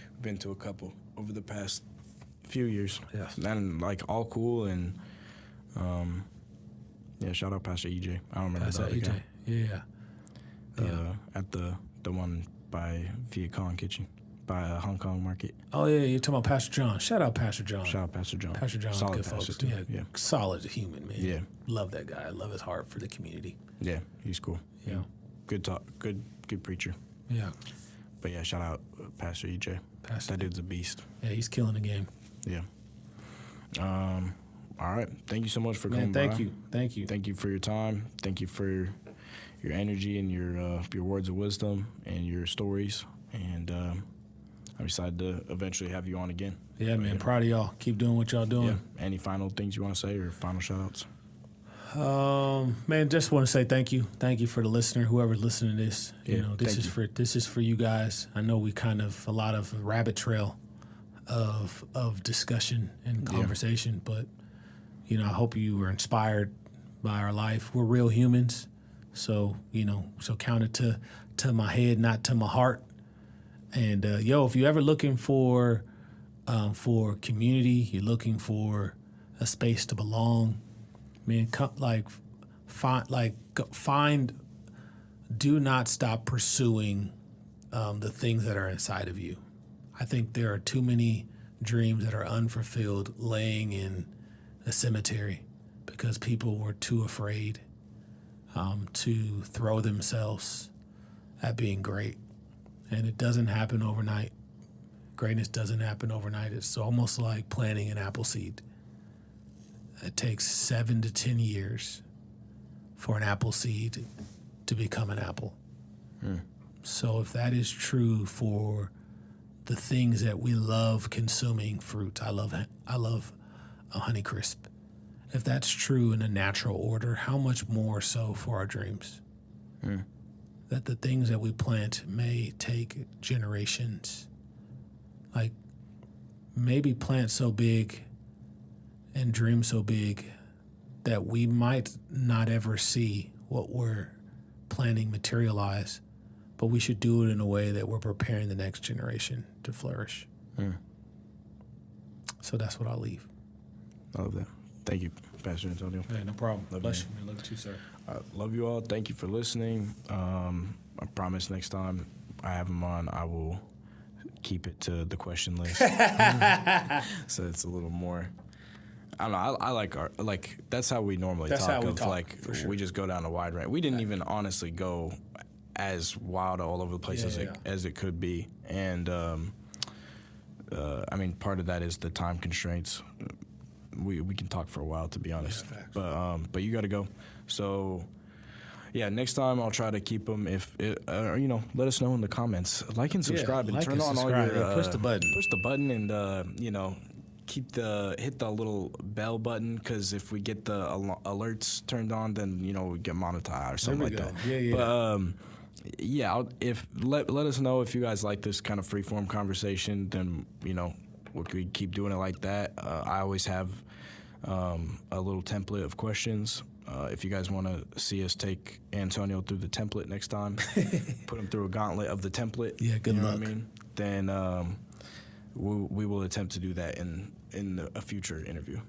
we've been to a couple over the past few years. Yes. And, like, all cool. And, shout out Pastor EJ. I don't remember Pastor the other EJ. guy. Yeah. At the one by Viet Cong Kitchen. By Hong Kong Market. Oh, yeah, you're talking about Pastor John. Shout out Pastor John. Shout out Pastor John. Pastor John, solid good folks. Too. Yeah, solid human, man. Yeah. Love that guy. I love his heart for the community. Yeah, he's cool. Yeah. Good talk. Good preacher. Yeah. But yeah, shout out Pastor EJ. That dude's a beast. Yeah, he's killing the game. Yeah. All right. Thank you so much for coming by. Thank you. Thank you for your time. Thank you for your energy and your words of wisdom and your stories. And I'm excited to eventually have you on again. Yeah, man. Proud of y'all. Keep doing what y'all doing. Yeah. Any final things you want to say or final shout-outs? Man, just want to say thank you. Thank you for the listener, whoever's listening to this. This is for you guys. I know we a lot of rabbit trail of discussion and conversation, but I hope you were inspired by our life. We're real humans So, so count it to my head, not to my heart. And if you're ever looking for community, you're looking for a space to belong, man, find. Do not stop pursuing the things that are inside of you. I think there are too many dreams that are unfulfilled laying in a cemetery because people were too afraid to throw themselves at being great. And it doesn't happen overnight. Greatness doesn't happen overnight. It's almost like planting an apple seed. It takes 7 to 10 years for an apple seed to become an apple. So if that is true for the things that we love consuming, fruit, I love a Honeycrisp. If that's true in a natural order, how much more so for our dreams? That the things that we plant may take generations. Like maybe plant so big and dream so big that we might not ever see what we're planning materialize, but we should do it in a way that we're preparing the next generation to flourish. So that's what I'll leave. I love that. Thank you, Pastor Antonio. Hey, no problem. Love Bless you. you, man. Love you too, sir. Love you all. Thank you for listening. I promise next time I have him on, I will keep it to the question list. So it's a little more. I don't know. I like that's how we normally That's talk. how we talk, for sure. We just go down a wide range. We didn't even honestly go as wild all over the place as it could be, and I mean, part of that is the time constraints. We can talk for a while, to be honest. Yeah, but you got to go. So yeah, next time I'll try to keep them. If let us know in the comments. Like and subscribe and turn on all your push the button. Push the button and hit the little bell button, because if we get the alerts turned on, then we get monetized or something like that. But let us know if you guys like this kind of freeform conversation. Then we keep doing it like that. I always have a little template of questions. If you guys want to see us take Antonio through the template next time, put him through a gauntlet of the template. Yeah, good luck. What I mean? Then we will attempt to do that in a future interview.